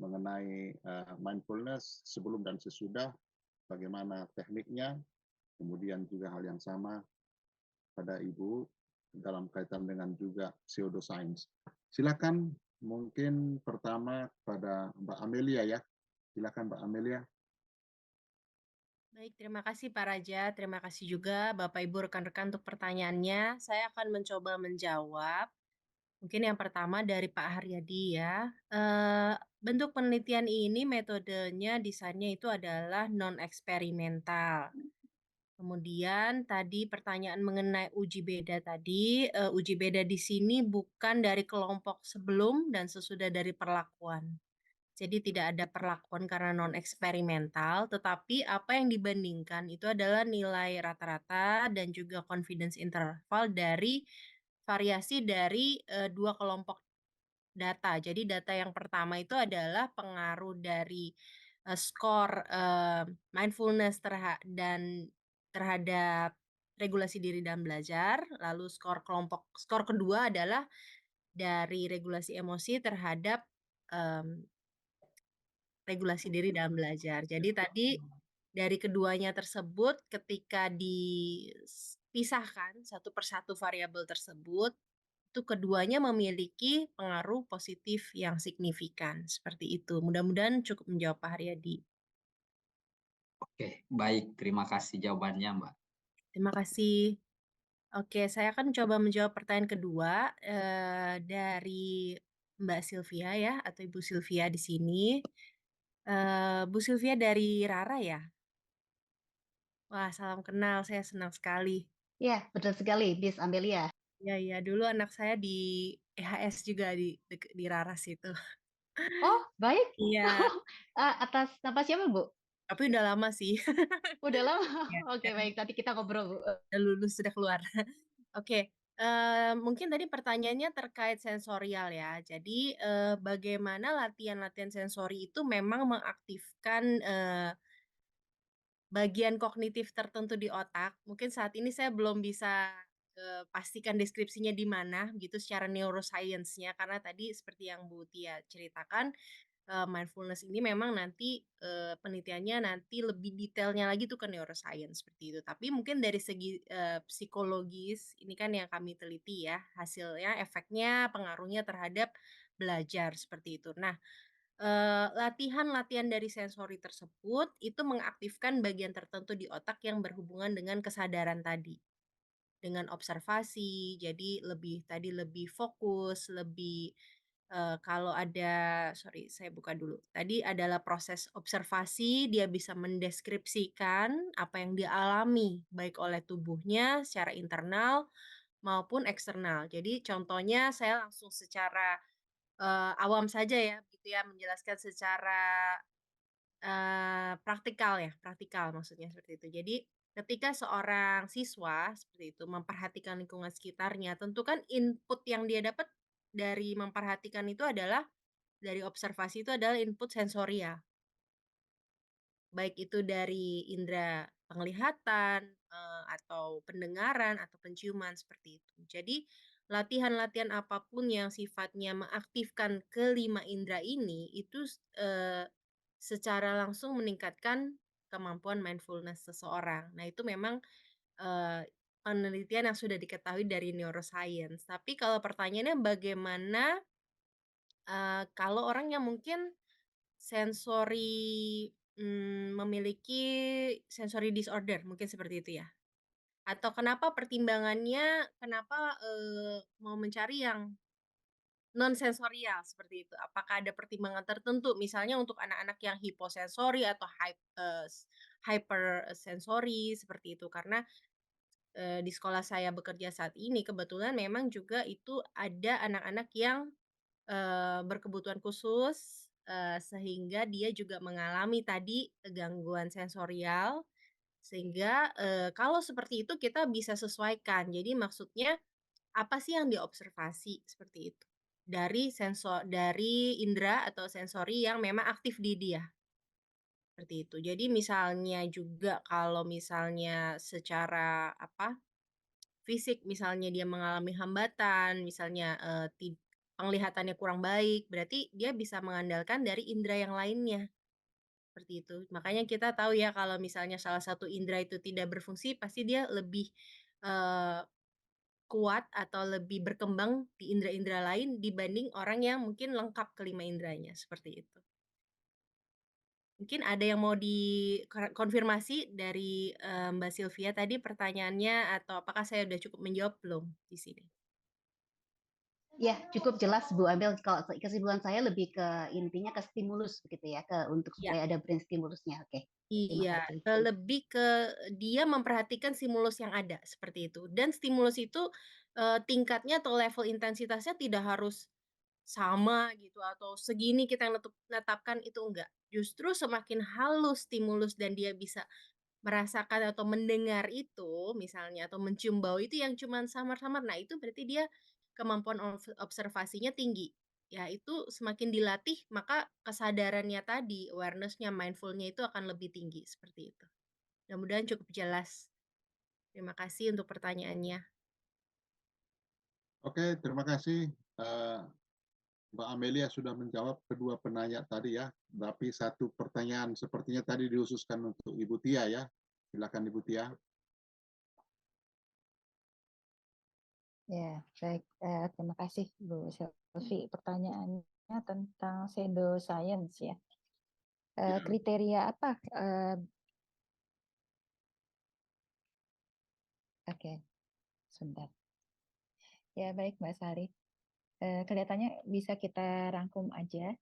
A: mengenai mindfulness sebelum dan sesudah, bagaimana tekniknya, kemudian juga hal yang sama pada Ibu dalam kaitan dengan juga pseudoscience. Silakan mungkin pertama pada Mbak Amelia ya. Silakan Mbak Amelia.
C: Baik, terima kasih Pak Raja. Terima kasih juga Bapak Ibu rekan-rekan untuk pertanyaannya. Saya akan mencoba menjawab. Mungkin yang pertama dari Pak Haryadi ya. Bentuk penelitian ini metodenya desainnya itu adalah non-eksperimental. Kemudian tadi pertanyaan mengenai uji beda tadi, uji beda di sini bukan dari kelompok sebelum dan sesudah dari perlakuan. Jadi tidak ada perlakuan karena non-eksperimental, tetapi apa yang dibandingkan itu adalah nilai rata-rata dan juga confidence interval dari variasi dari dua kelompok data. Jadi data yang pertama itu adalah pengaruh dari skor mindfulness dan terhadap regulasi diri dan belajar. Lalu skor kedua adalah dari regulasi emosi terhadap regulasi diri dan belajar. Jadi tadi dari keduanya tersebut ketika dipisahkan satu persatu variabel tersebut, itu keduanya memiliki pengaruh positif yang signifikan. Seperti itu. Mudah-mudahan cukup menjawab Pak Haryadi.
F: Oke, baik. Terima kasih jawabannya, Mbak.
C: Terima kasih. Oke, saya akan coba menjawab pertanyaan kedua dari Mbak Sylvia ya, atau Ibu Sylvia di sini. Bu Sylvia dari Rara ya? Wah, salam kenal. Saya senang sekali.
G: Ya, betul sekali, Miss Amelia.
C: Ya, dulu anak saya di EHS juga di Raras itu.
G: Oh, baik.
C: Iya,
G: Atas nama siapa, Bu?
C: tapi udah lama sih.
G: Udah lama?
C: Ya,
G: Oke, baik. Nanti kita ngobrol, Bu.
C: udah lulus, sudah keluar. Oke, mungkin tadi pertanyaannya terkait sensorial ya. Jadi, bagaimana latihan-latihan sensori itu memang mengaktifkan bagian kognitif tertentu di otak. Mungkin saat ini saya belum bisa pastikan deskripsinya di mana gitu secara neuroscience-nya, karena tadi seperti yang Bu Tia ceritakan, mindfulness ini memang nanti penelitiannya nanti lebih detailnya lagi tuh ke neuroscience seperti itu. Tapi mungkin dari segi psikologis ini kan yang kami teliti ya, hasilnya, efeknya, pengaruhnya terhadap belajar seperti itu. Nah, latihan-latihan dari sensori tersebut itu mengaktifkan bagian tertentu di otak yang berhubungan dengan kesadaran tadi. Dengan observasi, jadi lebih fokus, lebih kalau ada sorry saya buka dulu. Tadi adalah proses observasi, dia bisa mendeskripsikan apa yang dia alami, baik oleh tubuhnya secara internal maupun eksternal. Jadi contohnya saya langsung secara awam saja ya, gitu ya, menjelaskan secara praktikal maksudnya seperti itu. Jadi ketika seorang siswa seperti itu memperhatikan lingkungan sekitarnya, tentu kan input yang dia dapat dari memperhatikan itu adalah dari observasi itu adalah input sensorial. Baik itu dari indera penglihatan, atau pendengaran, atau penciuman, seperti itu. Jadi, latihan-latihan apapun yang sifatnya mengaktifkan kelima indera ini, itu secara langsung meningkatkan kemampuan mindfulness seseorang. Nah, itu memang, penelitian yang sudah diketahui dari neuroscience. Tapi kalau pertanyaannya bagaimana, kalau orang yang mungkin sensori memiliki sensory disorder, mungkin seperti itu ya? Atau kenapa pertimbangannya kenapa, mau mencari yang non sensorial seperti itu? Apakah ada pertimbangan tertentu misalnya untuk anak-anak yang hiposensori atau hypersensori seperti itu? Karena, di sekolah saya bekerja saat ini kebetulan memang juga itu ada anak-anak yang berkebutuhan khusus, sehingga dia juga mengalami tadi gangguan sensorial, sehingga, kalau seperti itu kita bisa sesuaikan. Jadi maksudnya, apa sih yang diobservasi, seperti itu. Dari indera atau sensori yang memang aktif di dia, seperti itu. Jadi misalnya juga kalau misalnya secara apa, fisik misalnya dia mengalami hambatan, misalnya, penglihatannya kurang baik, berarti dia bisa mengandalkan dari indera yang lainnya, seperti itu. Makanya kita tahu ya kalau misalnya salah satu indera itu tidak berfungsi, pasti dia lebih, eee, kuat atau lebih berkembang di indera-indera lain dibanding orang yang mungkin lengkap kelima inderanya, seperti itu. Mungkin ada yang mau dikonfirmasi dari Mbak Sylvia tadi pertanyaannya, atau apakah saya udah cukup menjawab belum di sini?
G: Ya, cukup jelas Bu Amel. Kalau kesimpulan saya lebih ke intinya ke stimulus begitu ya, untuk
C: Ya.
G: supaya ada brain stimulusnya. Oke. Terima
C: Iya,
G: kasih.
C: lebih ke dia memperhatikan stimulus yang ada, seperti itu. Dan stimulus itu tingkatnya atau level intensitasnya tidak harus sama gitu, atau segini kita netapkan, itu enggak. Justru semakin halus stimulus dan dia bisa merasakan atau mendengar itu misalnya, atau mencium bau itu yang cuman samar-samar, nah itu berarti dia kemampuan observasinya tinggi. Ya itu semakin dilatih, maka kesadarannya tadi, awareness-nya, mindful-nya itu akan lebih tinggi, seperti itu. Mudah-mudahan cukup jelas. Terima kasih untuk pertanyaannya.
A: Oke, terima kasih Mbak Amelia sudah menjawab kedua penanya tadi ya. Tapi satu pertanyaan sepertinya tadi dihususkan untuk Ibu Tia ya. Silakan Ibu Tia.
B: Ya, baik. Terima kasih Bu Selvi. Pertanyaannya tentang pseudoscience ya. Kriteria apa? Oke, sebentar. Ya, baik Mbak Sari. Kelihatannya bisa kita rangkum aja.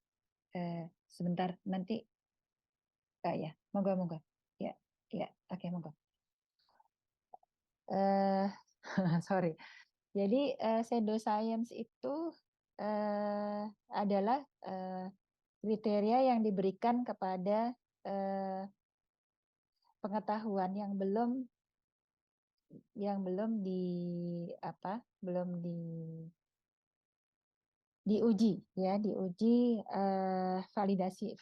B: Sebentar, nanti. Ya, moga-moga. Ya, oke, moga. Sorry. Jadi pseudoscience itu adalah kriteria yang diberikan kepada pengetahuan yang belum diuji ya,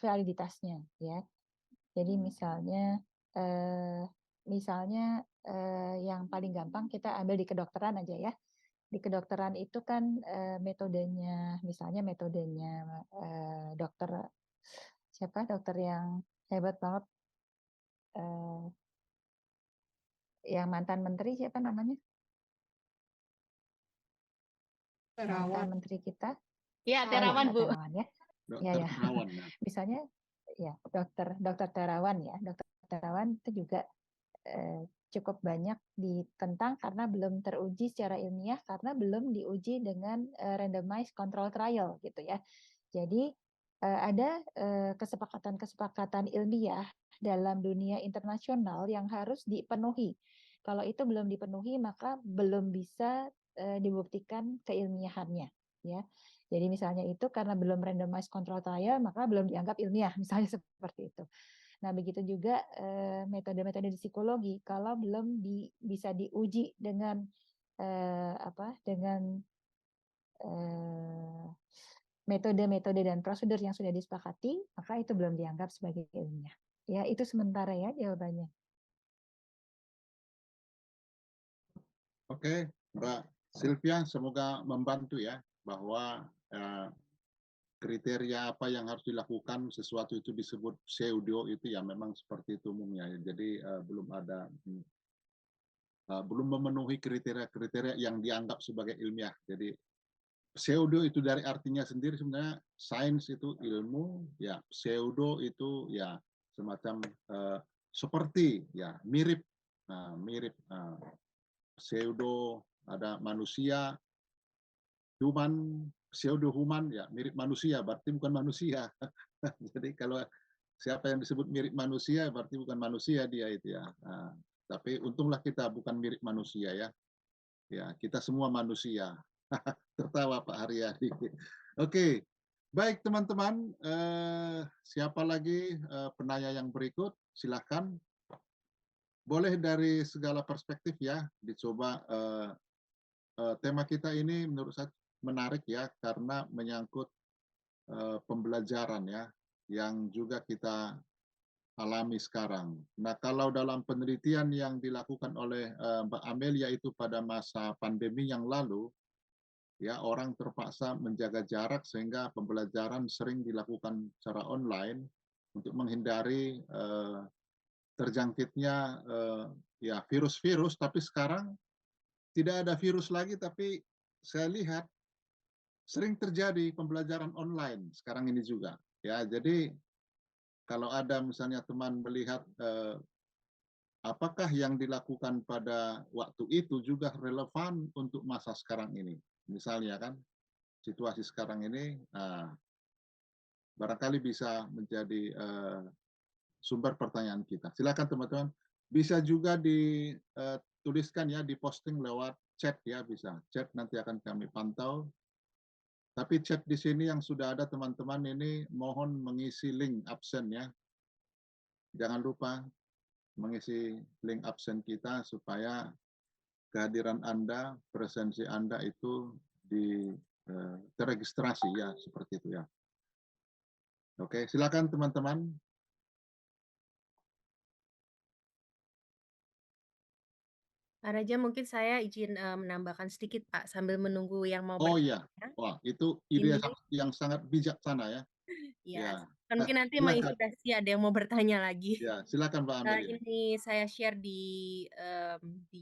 B: validitasnya ya. Jadi misalnya yang paling gampang kita ambil di kedokteran aja ya. Di kedokteran itu kan metodenya dokter yang hebat banget, yang mantan menteri, siapa namanya? Mantan menteri kita.
G: Ya, Terawan Bu.
B: Terawan ya.
A: Dokter Terawan ya.
B: Misalnya ya dokter Terawan ya. Dokter Terawan itu juga cukup banyak ditentang karena belum teruji secara ilmiah, karena belum diuji dengan randomized control trial gitu ya. Jadi ada kesepakatan ilmiah dalam dunia internasional yang harus dipenuhi. Kalau itu belum dipenuhi, maka belum bisa dibuktikan keilmiahannya ya. Jadi misalnya itu karena belum randomized control trial, maka belum dianggap ilmiah, misalnya seperti itu. Nah, begitu juga metode-metode di psikologi, kalau belum bisa diuji dengan metode-metode dan prosedur yang sudah disepakati, maka itu belum dianggap sebagai ilmiah. Ya, itu sementara ya jawabannya.
A: Oke, Mbak Sylvia, semoga membantu ya bahwa kriteria apa yang harus dilakukan, sesuatu itu disebut pseudo itu ya memang seperti itu umumnya. Jadi belum memenuhi kriteria-kriteria yang dianggap sebagai ilmiah. Jadi pseudo itu dari artinya sendiri sebenarnya sains itu ilmu, ya pseudo itu ya semacam seperti ya mirip, pseudo ada manusia, human, pseudo human ya mirip manusia berarti bukan manusia. Jadi kalau siapa yang disebut mirip manusia berarti bukan manusia dia itu ya. Tapi untunglah kita bukan mirip manusia ya. Ya, kita semua manusia. Tertawa Pak Haryadi. Oke, baik teman-teman. Siapa lagi penanya yang berikut? Silakan. Boleh dari segala perspektif ya, dicoba. Tema kita ini menurut saya menarik ya, karena menyangkut pembelajaran ya, yang juga kita alami sekarang. Nah, kalau dalam penelitian yang dilakukan oleh Mbak Amelia itu pada masa pandemi yang lalu, ya orang terpaksa menjaga jarak sehingga pembelajaran sering dilakukan secara online untuk menghindari terjangkitnya ya virus-virus. Tapi sekarang tidak ada virus lagi, tapi saya lihat sering terjadi pembelajaran online sekarang ini juga. Ya, jadi kalau ada misalnya teman melihat apakah yang dilakukan pada waktu itu juga relevan untuk masa sekarang ini. Misalnya kan, situasi sekarang ini barangkali bisa menjadi sumber pertanyaan kita. Silakan teman-teman, bisa juga dituliskan ya, diposting lewat chat ya, bisa. Chat nanti akan kami pantau. Tapi chat di sini yang sudah ada teman-teman ini mohon mengisi link absen ya. Jangan lupa mengisi link absen kita supaya kehadiran Anda, presensi Anda itu terregistrasi ya, seperti itu ya. Oke, silakan teman-teman.
C: Pak Raja, mungkin saya izin menambahkan sedikit, Pak, sambil menunggu yang mau
A: Oh iya,
C: bertanya.
A: wah itu ide
C: Ini,
A: yang sangat bijaksana ya.
C: ya,
A: Ya,
C: kan mungkin nanti
A: silakan.
C: menginspirasi ada yang mau bertanya lagi.
A: Ya, silakan Mbak Amelia.
C: Ini saya share di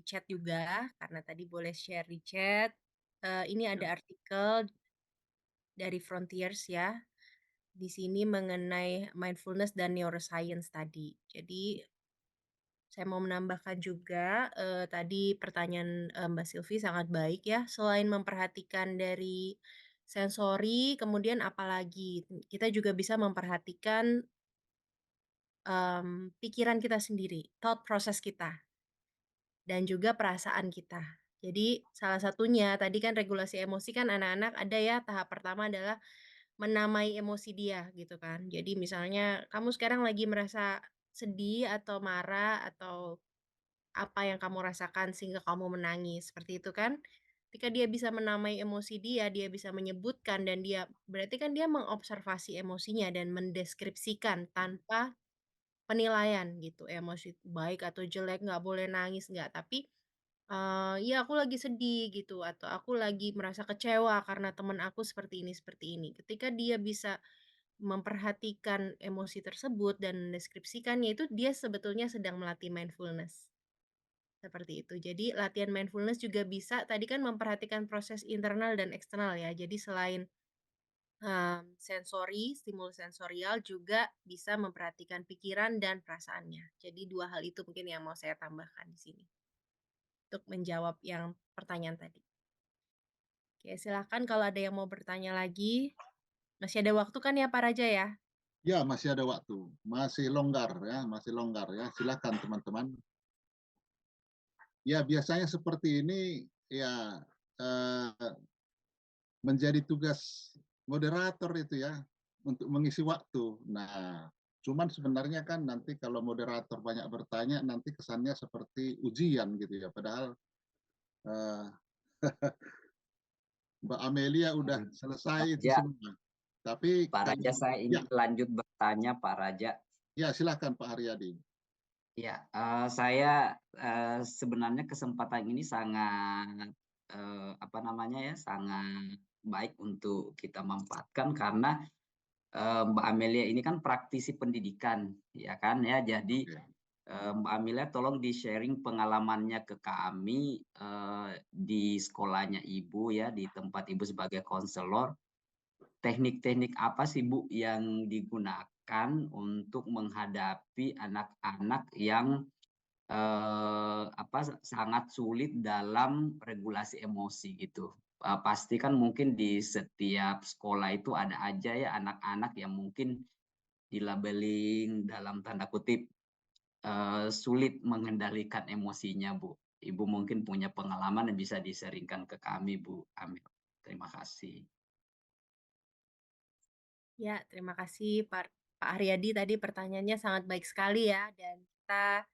C: chat juga, karena tadi boleh share di chat. Ini ada artikel dari Frontiers ya, di sini mengenai mindfulness dan neuroscience tadi. Jadi saya mau menambahkan juga, tadi pertanyaan, Mbak Silvi sangat baik ya, selain memperhatikan dari sensori, kemudian apalagi? Kita juga bisa memperhatikan, pikiran kita sendiri, thought process kita, dan juga perasaan kita. Jadi salah satunya tadi kan regulasi emosi kan anak-anak ada ya, tahap pertama adalah menamai emosi dia gitu kan. Jadi misalnya kamu sekarang lagi merasa sedih atau marah atau apa yang kamu rasakan sehingga kamu menangis, seperti itu kan. Ketika dia bisa menamai emosi dia bisa menyebutkan dan dia berarti kan dia mengobservasi emosinya dan mendeskripsikan tanpa penilaian gitu, emosi baik atau jelek, nggak boleh nangis, nggak, tapi, "Ya aku lagi sedih," gitu, atau, "Aku lagi merasa kecewa karena teman aku seperti ini seperti ini." Ketika dia bisa memperhatikan emosi tersebut dan mendeskripsikannya, itu dia sebetulnya sedang melatih mindfulness. Seperti itu. Jadi latihan mindfulness juga bisa tadi kan memperhatikan proses internal dan eksternal ya. Jadi selain, sensori, stimulus sensorial juga bisa memperhatikan pikiran dan perasaannya. Jadi 2 hal itu mungkin yang mau saya tambahkan di sini, untuk menjawab yang pertanyaan tadi. Oke, silakan kalau ada yang mau bertanya lagi. Masih ada waktu kan ya Pak Raja ya?
A: Ya, masih ada waktu. Masih longgar ya, masih longgar ya. Silakan teman-teman. Ya, biasanya seperti ini ya menjadi tugas moderator itu ya untuk mengisi waktu. Nah, cuman sebenarnya kan nanti kalau moderator banyak bertanya nanti kesannya seperti ujian gitu ya. Padahal eh, Mbak Amelia udah selesai itu
F: Raja,
A: semua. Tapi
F: Pak Raja, saya
A: ya,
F: ingin lanjut bertanya, Pak Raja.
A: ya silakan Pak Haryadi.
F: Ya, saya sebenarnya kesempatan ini sangat apa namanya ya, sangat baik untuk kita manfaatkan karena Mbak Amelia ini kan praktisi pendidikan, ya kan ya. Jadi
A: Oke.
F: Mbak Amelia tolong di-sharing pengalamannya ke kami di sekolahnya Ibu ya, di tempat Ibu sebagai konselor. Teknik-teknik apa sih Bu yang digunakan untuk menghadapi anak-anak yang sangat sulit dalam regulasi emosi gitu. Pasti kan mungkin di setiap sekolah itu ada aja ya anak-anak yang mungkin dilabeling dalam tanda kutip sulit mengendalikan emosinya, Bu. Ibu mungkin punya pengalaman yang bisa diseringkan ke kami, Bu Amel. Terima kasih.
C: Ya, terima kasih Pak Haryadi tadi pertanyaannya sangat baik sekali ya dan kita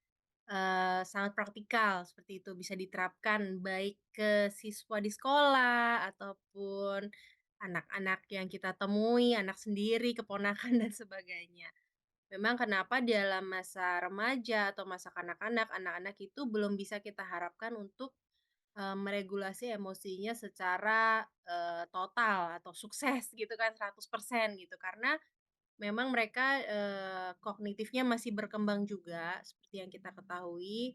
C: sangat praktikal seperti itu, bisa diterapkan baik ke siswa di sekolah ataupun anak-anak yang kita temui, anak sendiri, keponakan dan sebagainya. Memang kenapa dalam masa remaja atau masa kanak-kanak, anak-anak itu belum bisa kita harapkan untuk, meregulasi emosinya secara, total atau sukses gitu kan 100% gitu. Karena memang mereka, kognitifnya masih berkembang juga seperti yang kita ketahui,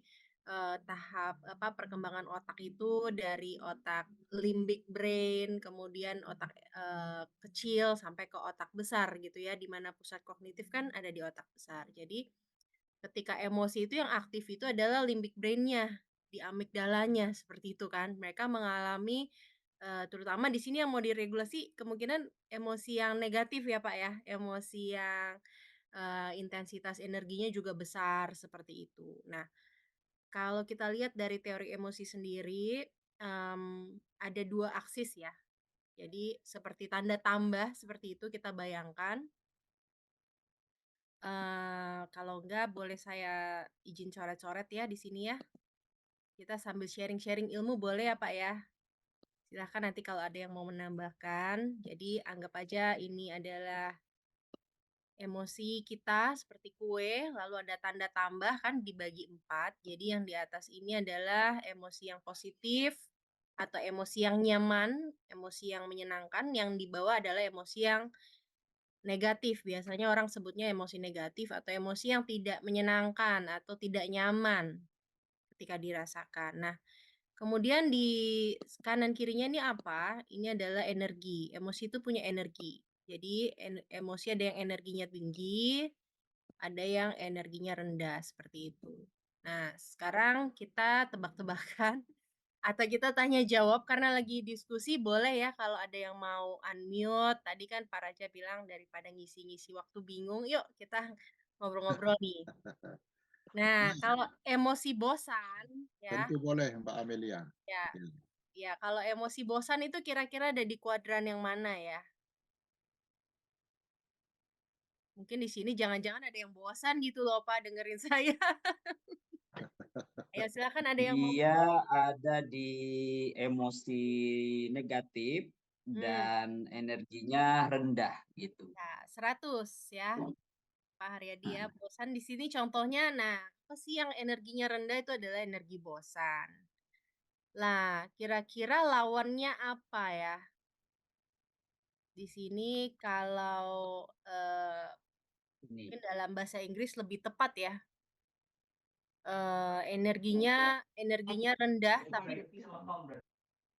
C: tahap perkembangan otak itu dari otak limbic brain, kemudian otak kecil sampai ke otak besar gitu ya, di mana pusat kognitif kan ada di otak besar. Jadi ketika emosi itu yang aktif itu adalah limbic brain-nya, di amigdalanya seperti itu kan. Mereka mengalami terutama di sini yang mau diregulasi kemungkinan emosi yang negatif ya Pak ya, emosi yang intensitas energinya juga besar seperti itu. Nah, kalau kita lihat dari teori emosi sendiri, ada 2 aksis ya. Jadi seperti tanda tambah seperti itu kita bayangkan. Kalau enggak boleh saya izin coret-coret ya di sini ya. Kita sambil sharing-sharing ilmu boleh ya Pak ya? Silahkan nanti kalau ada yang mau menambahkan. Jadi anggap aja ini adalah emosi kita seperti kue, lalu ada tanda tambah kan dibagi 4. Jadi yang di atas ini adalah emosi yang positif atau emosi yang nyaman, emosi yang menyenangkan. Yang di bawah adalah emosi yang negatif. Biasanya orang sebutnya emosi negatif atau emosi yang tidak menyenangkan atau tidak nyaman ketika dirasakan. Nah, kemudian di kanan kirinya ini apa? Ini adalah energi. Emosi itu punya energi. Jadi emosi ada yang energinya tinggi, ada yang energinya rendah seperti itu. Nah, sekarang kita tebak-tebakan atau kita tanya jawab karena lagi diskusi boleh ya kalau ada yang mau unmute. Tadi kan Pak Raja bilang daripada ngisi-ngisi waktu bingung, yuk kita ngobrol-ngobrol nih. Nah, kalau emosi bosan ya,
A: Tentu boleh Mbak Amelia.
C: ya,
A: Ya.
C: ya kalau emosi bosan itu kira-kira ada di kuadran yang mana ya? Mungkin di sini jangan-jangan ada yang bosan gitu loh Pak dengerin saya. Ayo silakan ada yang mau.
F: Dia ada di emosi negatif dan energinya rendah gitu.
C: Ya, 100 ya. Pak Haryadi ya, bosan di sini contohnya. Nah, apa sih yang energinya rendah itu adalah energi bosan. Lah, kira-kira lawannya apa ya? Di sini kalau
F: Ini
C: mungkin dalam bahasa Inggris lebih tepat ya. Energinya rendah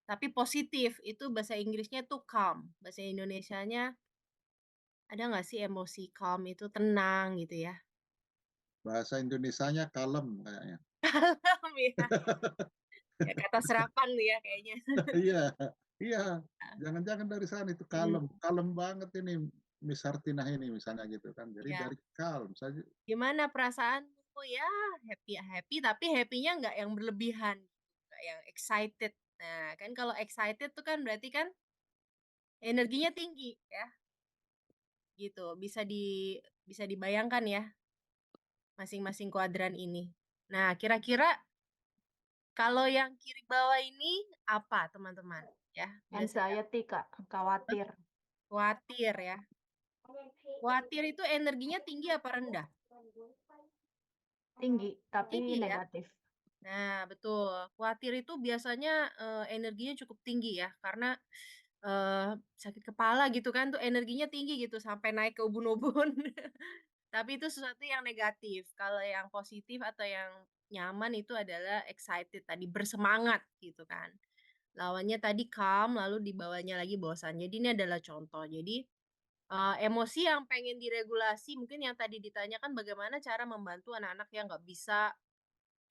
C: tapi positif. Itu bahasa Inggrisnya tuh calm. Bahasa Indonesianya ada nggak sih emosi calm itu tenang gitu ya?
A: Bahasa Indonesianya kalem kayaknya.
C: Calm ya. Ya kata serapan tuh ya kayaknya.
A: Iya, iya. Jangan-jangan dari sana itu kalem. Kalem banget ini Miss Hartinah ini misalnya gitu kan. Jadi
C: Ya.
A: dari calm saja.
C: Gimana perasaanmu? Ya happy, tapi happy-nya nggak yang berlebihan, nggak yang excited. Nah, kan kalau excited tuh kan berarti kan energinya tinggi ya, gitu. Bisa dibayangkan ya masing-masing kuadran ini. Nah, kira-kira kalau yang kiri bawah ini apa, teman-teman? Ya, biasanya
E: Anxiety, Kak, khawatir.
C: khawatir ya. Khawatir itu energinya tinggi apa rendah?
E: Tinggi, tapi
C: Tinggi ya.
E: negatif.
C: Nah, betul. Khawatir itu biasanya energinya cukup tinggi ya, karena sakit kepala gitu kan tuh energinya tinggi gitu sampai naik ke ubun-ubun. Tapi itu sesuatu yang negatif. Kalau yang positif atau yang nyaman itu adalah excited tadi, bersemangat gitu kan. Lawannya tadi calm, lalu di bawahnya lagi bosan. Jadi ini adalah contoh. Jadi emosi yang pengen diregulasi mungkin yang tadi ditanyakan bagaimana cara membantu anak-anak yang nggak bisa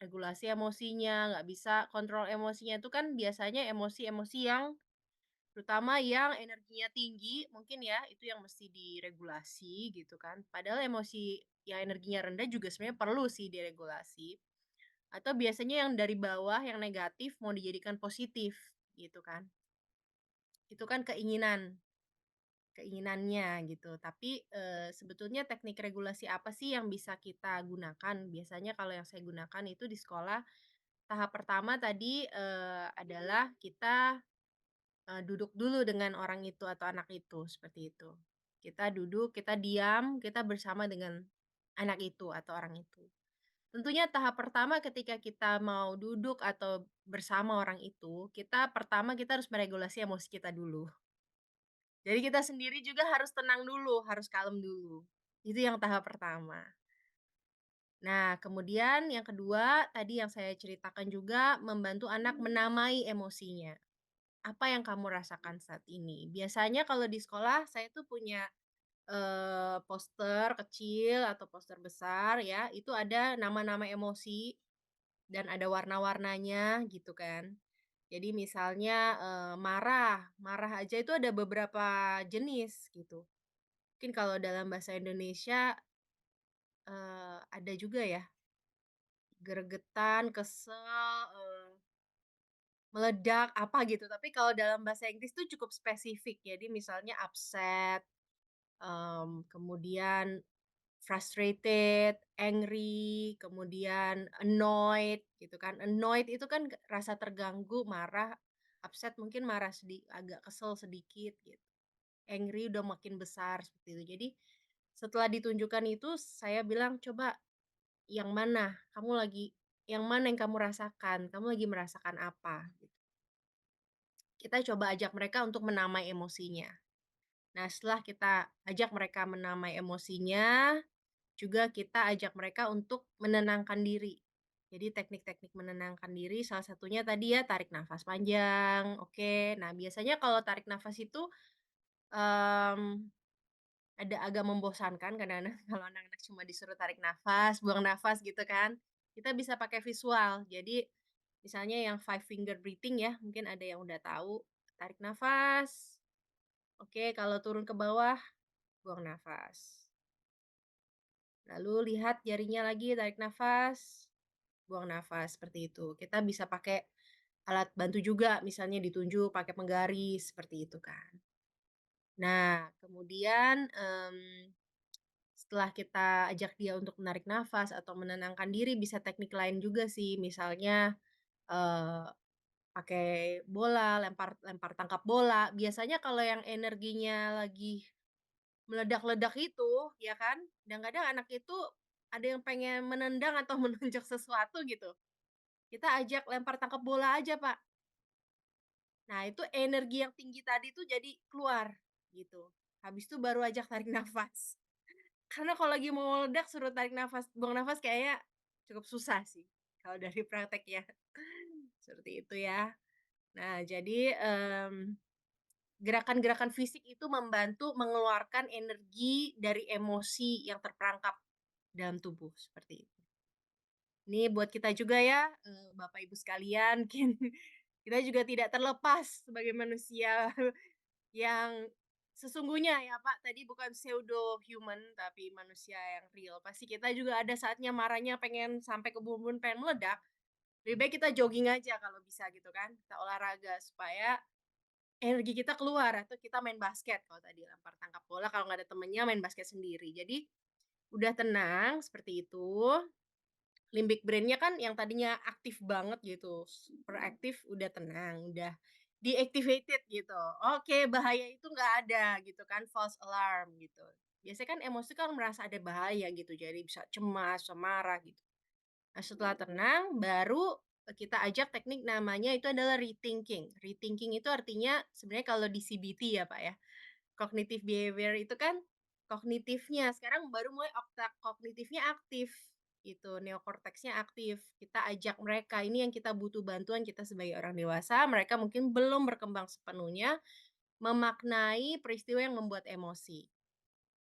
C: regulasi emosinya, nggak bisa kontrol emosinya itu kan biasanya emosi-emosi yang terutama yang energinya tinggi mungkin ya, itu yang mesti diregulasi gitu kan. Padahal emosi yang energinya rendah juga sebenarnya perlu sih diregulasi. Atau biasanya yang dari bawah yang negatif mau dijadikan positif gitu kan. Itu kan keinginannya gitu. Tapi sebetulnya teknik regulasi apa sih yang bisa kita gunakan? Biasanya kalau yang saya gunakan itu di sekolah tahap pertama tadi adalah kita duduk dulu dengan orang itu atau anak itu, seperti itu. Kita duduk, kita diam, kita bersama dengan anak itu atau orang itu. Tentunya tahap pertama ketika kita mau duduk atau bersama orang itu, kita harus meregulasi emosi kita dulu. Jadi kita sendiri juga harus tenang dulu, harus kalem dulu. Itu yang tahap pertama. Nah, kemudian yang kedua, tadi yang saya ceritakan juga, membantu anak menamai emosinya. Apa yang kamu rasakan saat ini? Biasanya kalau di sekolah, saya tuh punya poster kecil atau poster besar ya, itu ada nama-nama emosi dan ada warna-warnanya gitu kan. Jadi misalnya marah, marah aja itu ada beberapa jenis gitu. Mungkin kalau dalam bahasa Indonesia ada juga ya, gregetan, kesel, meledak, apa gitu. Tapi kalau dalam bahasa Inggris tuh cukup spesifik. Jadi misalnya upset, kemudian frustrated, angry, kemudian annoyed gitu kan. Annoyed itu kan rasa terganggu, marah, upset mungkin marah agak kesel sedikit gitu. Angry udah makin besar seperti itu. Jadi setelah ditunjukkan itu saya bilang, "Coba yang mana? Yang mana yang kamu rasakan? Kamu lagi merasakan apa?" Gitu. Kita coba ajak mereka untuk menamai emosinya. Nah, setelah kita ajak mereka menamai emosinya, juga kita ajak mereka untuk menenangkan diri. Jadi teknik-teknik menenangkan diri salah satunya tadi ya tarik nafas panjang, oke. Nah, biasanya kalau tarik nafas itu, mmm, ada agak membosankan kadang-kadang kalau anak-anak cuma disuruh tarik nafas, buang nafas gitu kan. Kita bisa pakai visual. Jadi misalnya yang five finger breathing ya, mungkin ada yang udah tahu. Tarik nafas, oke, kalau turun ke bawah, buang nafas. Lalu lihat jarinya lagi, tarik nafas, buang nafas, seperti itu. Kita bisa pakai alat bantu juga, misalnya ditunjuk pakai penggaris, seperti itu kan. Nah, kemudian setelah kita ajak dia untuk menarik nafas atau menenangkan diri, bisa teknik lain juga sih, misalnya eh, pakai bola, lempar lempar tangkap bola. Biasanya kalau yang energinya lagi meledak-ledak itu, ya kan, kadang-kadang anak itu ada yang pengen menendang atau menunjuk sesuatu gitu. Kita ajak lempar tangkap bola aja, Pak. Nah, itu energi yang tinggi tadi tuh jadi keluar gitu. Habis itu baru ajak tarik nafas. Karena kalau lagi mau meledak suruh tarik nafas, buang nafas kayaknya cukup susah sih kalau dari praktek ya. Seperti itu ya. Nah, jadi gerakan-gerakan fisik itu membantu mengeluarkan energi dari emosi yang terperangkap dalam tubuh, seperti itu. Ini buat kita juga ya, Bapak Ibu sekalian, kita juga tidak terlepas sebagai manusia yang sesungguhnya ya Pak, tadi bukan pseudo human, tapi manusia yang real. Pasti kita juga ada saatnya marahnya pengen sampai ke bumbun pengen meledak, lebih baik kita jogging aja kalau bisa gitu kan, kita olahraga supaya energi kita keluar, atau kita main basket kalau tadi lempar tangkap bola, kalau nggak ada temennya main basket sendiri. Jadi udah tenang seperti itu, limbic brain-nya kan yang tadinya aktif banget gitu, super aktif, udah tenang, udah deactivated gitu. Oke, bahaya itu nggak ada gitu kan, false alarm gitu. Biasanya kan emosi kan merasa ada bahaya gitu, jadi bisa cemas, bisa marah gitu. Nah, setelah tenang, baru kita ajak teknik namanya itu adalah rethinking. Rethinking itu artinya sebenarnya kalau di CBT ya Pak ya, cognitive behavior itu kan kognitifnya, sekarang baru mulai otak kognitifnya aktif gitu, neokorteksnya aktif. Kita ajak mereka, ini yang kita butuh bantuan kita sebagai orang dewasa, mereka mungkin belum berkembang sepenuhnya memaknai peristiwa yang membuat emosi.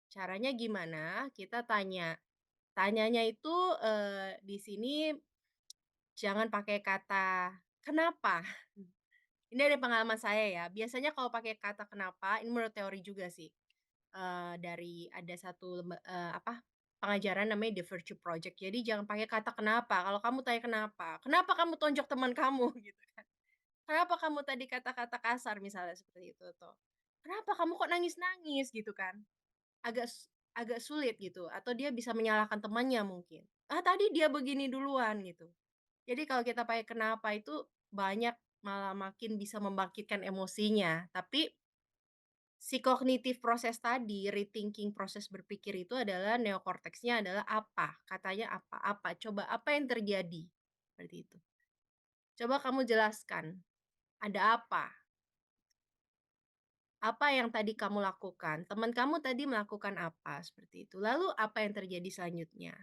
C: Caranya gimana? Kita tanyanya itu di sini jangan pakai kata kenapa. Ini dari pengalaman saya ya. Biasanya kalau pakai kata kenapa, ini menurut teori juga sih. Dari ada satu pengajaran namanya The Virtue Project. Jadi jangan pakai kata kenapa. Kalau kamu tanya kenapa, kenapa kamu tonjok teman kamu gitu kan? Kenapa kamu tadi kata-kata kasar misalnya seperti itu tuh? Kenapa kamu kok nangis-nangis gitu kan? Agak sulit gitu, atau dia bisa menyalahkan temannya mungkin. Ah, tadi dia begini duluan gitu. Jadi kalau kita pakai kenapa itu banyak malah makin bisa membangkitkan emosinya. Tapi si kognitif proses tadi, rethinking proses berpikir itu adalah neokorteksnya adalah apa? Katanya apa? Apa? Coba apa yang terjadi? Seperti itu. Coba kamu jelaskan. Ada apa? Apa yang tadi kamu lakukan? Teman kamu tadi melakukan apa? Seperti itu. Lalu apa yang terjadi selanjutnya?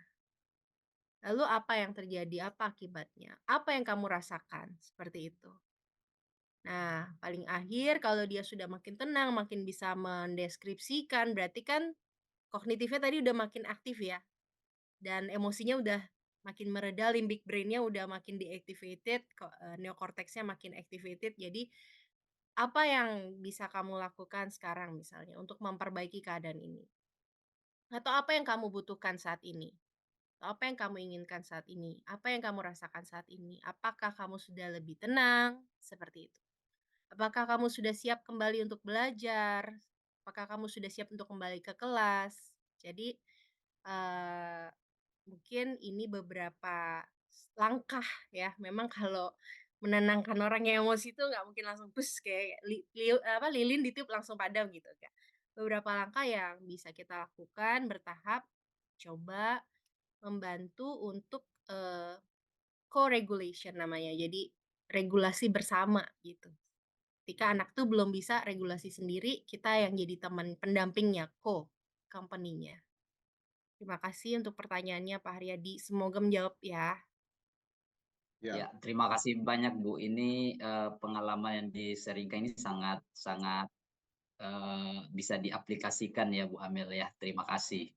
C: Lalu apa yang terjadi? Apa akibatnya? Apa yang kamu rasakan? Seperti itu. Nah, paling akhir kalau dia sudah makin tenang, makin bisa mendeskripsikan, berarti kan kognitifnya tadi udah makin aktif ya. Dan emosinya udah makin mereda, limbic brain-nya udah makin deactivated, neocortex-nya makin activated. Jadi, apa yang bisa kamu lakukan sekarang misalnya untuk memperbaiki keadaan ini? Atau apa yang kamu butuhkan saat ini? Atau apa yang kamu inginkan saat ini? Apa yang kamu rasakan saat ini? Apakah kamu sudah lebih tenang? Seperti itu. Apakah kamu sudah siap kembali untuk belajar? Apakah kamu sudah siap untuk kembali ke kelas? Jadi, eee, mungkin ini beberapa langkah ya. Memang kalau menenangkan orang yang emosi itu nggak mungkin langsung bus kayak lilin ditiup langsung padam gitu, enggak. Beberapa langkah yang bisa kita lakukan bertahap, coba membantu untuk, co-regulation namanya. Jadi regulasi bersama gitu. Ketika anak tuh belum bisa regulasi sendiri, kita yang jadi teman pendampingnya, company-nya. Terima kasih untuk pertanyaannya Pak Haryadi. Semoga menjawab ya.
A: Ya,
F: Ya, terima kasih banyak Bu. Ini pengalaman yang di-sharingkan ini sangat sangat bisa diaplikasikan ya Bu Amel ya. Terima kasih.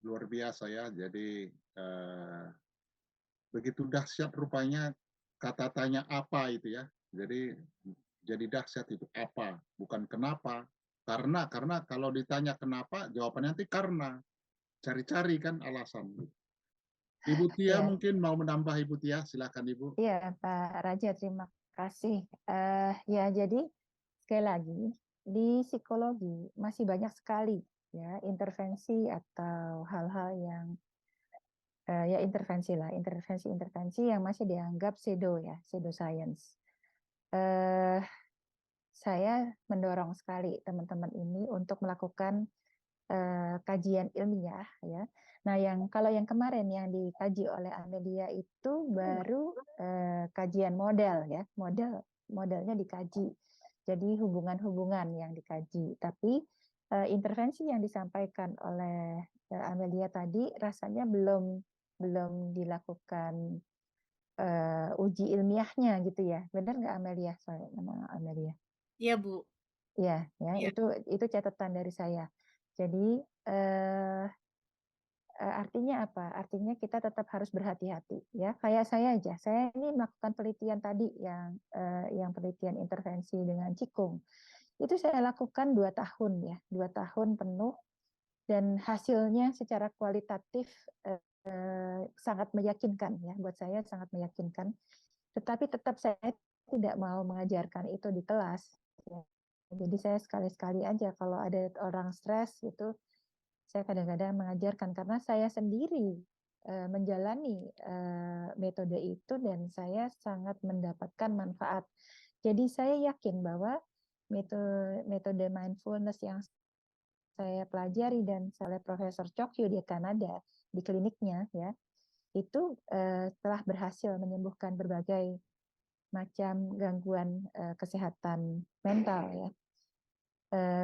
A: luar biasa ya. Jadi begitu dahsyat rupanya kata tanya apa itu ya. Jadi dahsyat itu apa, bukan kenapa. Karena kalau ditanya kenapa, jawabannya nanti karena. Cari-cari kan alasan. Ibu Tia
B: Ya,
A: mungkin mau menambah Ibu Tia, silakan Ibu.
B: iya Pak Raja, terima kasih. Ya, jadi sekali lagi di psikologi masih banyak sekali ya intervensi atau hal-hal yang ya intervensi yang masih dianggap pseudo science. Saya mendorong sekali teman-teman ini untuk melakukan kajian ilmiah ya. Nah, kalau yang kemarin yang dikaji oleh Amelia itu baru kajian model ya, modelnya dikaji. Jadi hubungan-hubungan yang dikaji. Tapi intervensi yang disampaikan oleh Amelia tadi rasanya belum dilakukan uji ilmiahnya gitu ya. Benar nggak Amelia? Sorry, nama Amelia.
C: Iya, Bu.
B: Ya,
C: Iya.
B: itu catatan dari saya. Jadi artinya apa? Artinya kita tetap harus berhati-hati ya. Kayak saya aja, saya ini melakukan penelitian tadi yang penelitian intervensi dengan Cikung. Itu saya lakukan 2 tahun ya, 2 tahun penuh dan hasilnya secara kualitatif sangat meyakinkan ya. Buat saya sangat meyakinkan. Tetapi tetap saya tidak mau mengajarkan itu di kelas. Ya. Jadi saya sekali-sekali aja kalau ada orang stres itu saya kadang-kadang mengajarkan karena saya sendiri menjalani metode itu dan saya sangat mendapatkan manfaat. Jadi saya yakin bahwa metode mindfulness yang saya pelajari dan oleh Profesor Chokyu di Kanada di kliniknya ya itu telah berhasil menyembuhkan berbagai macam gangguan kesehatan mental ya.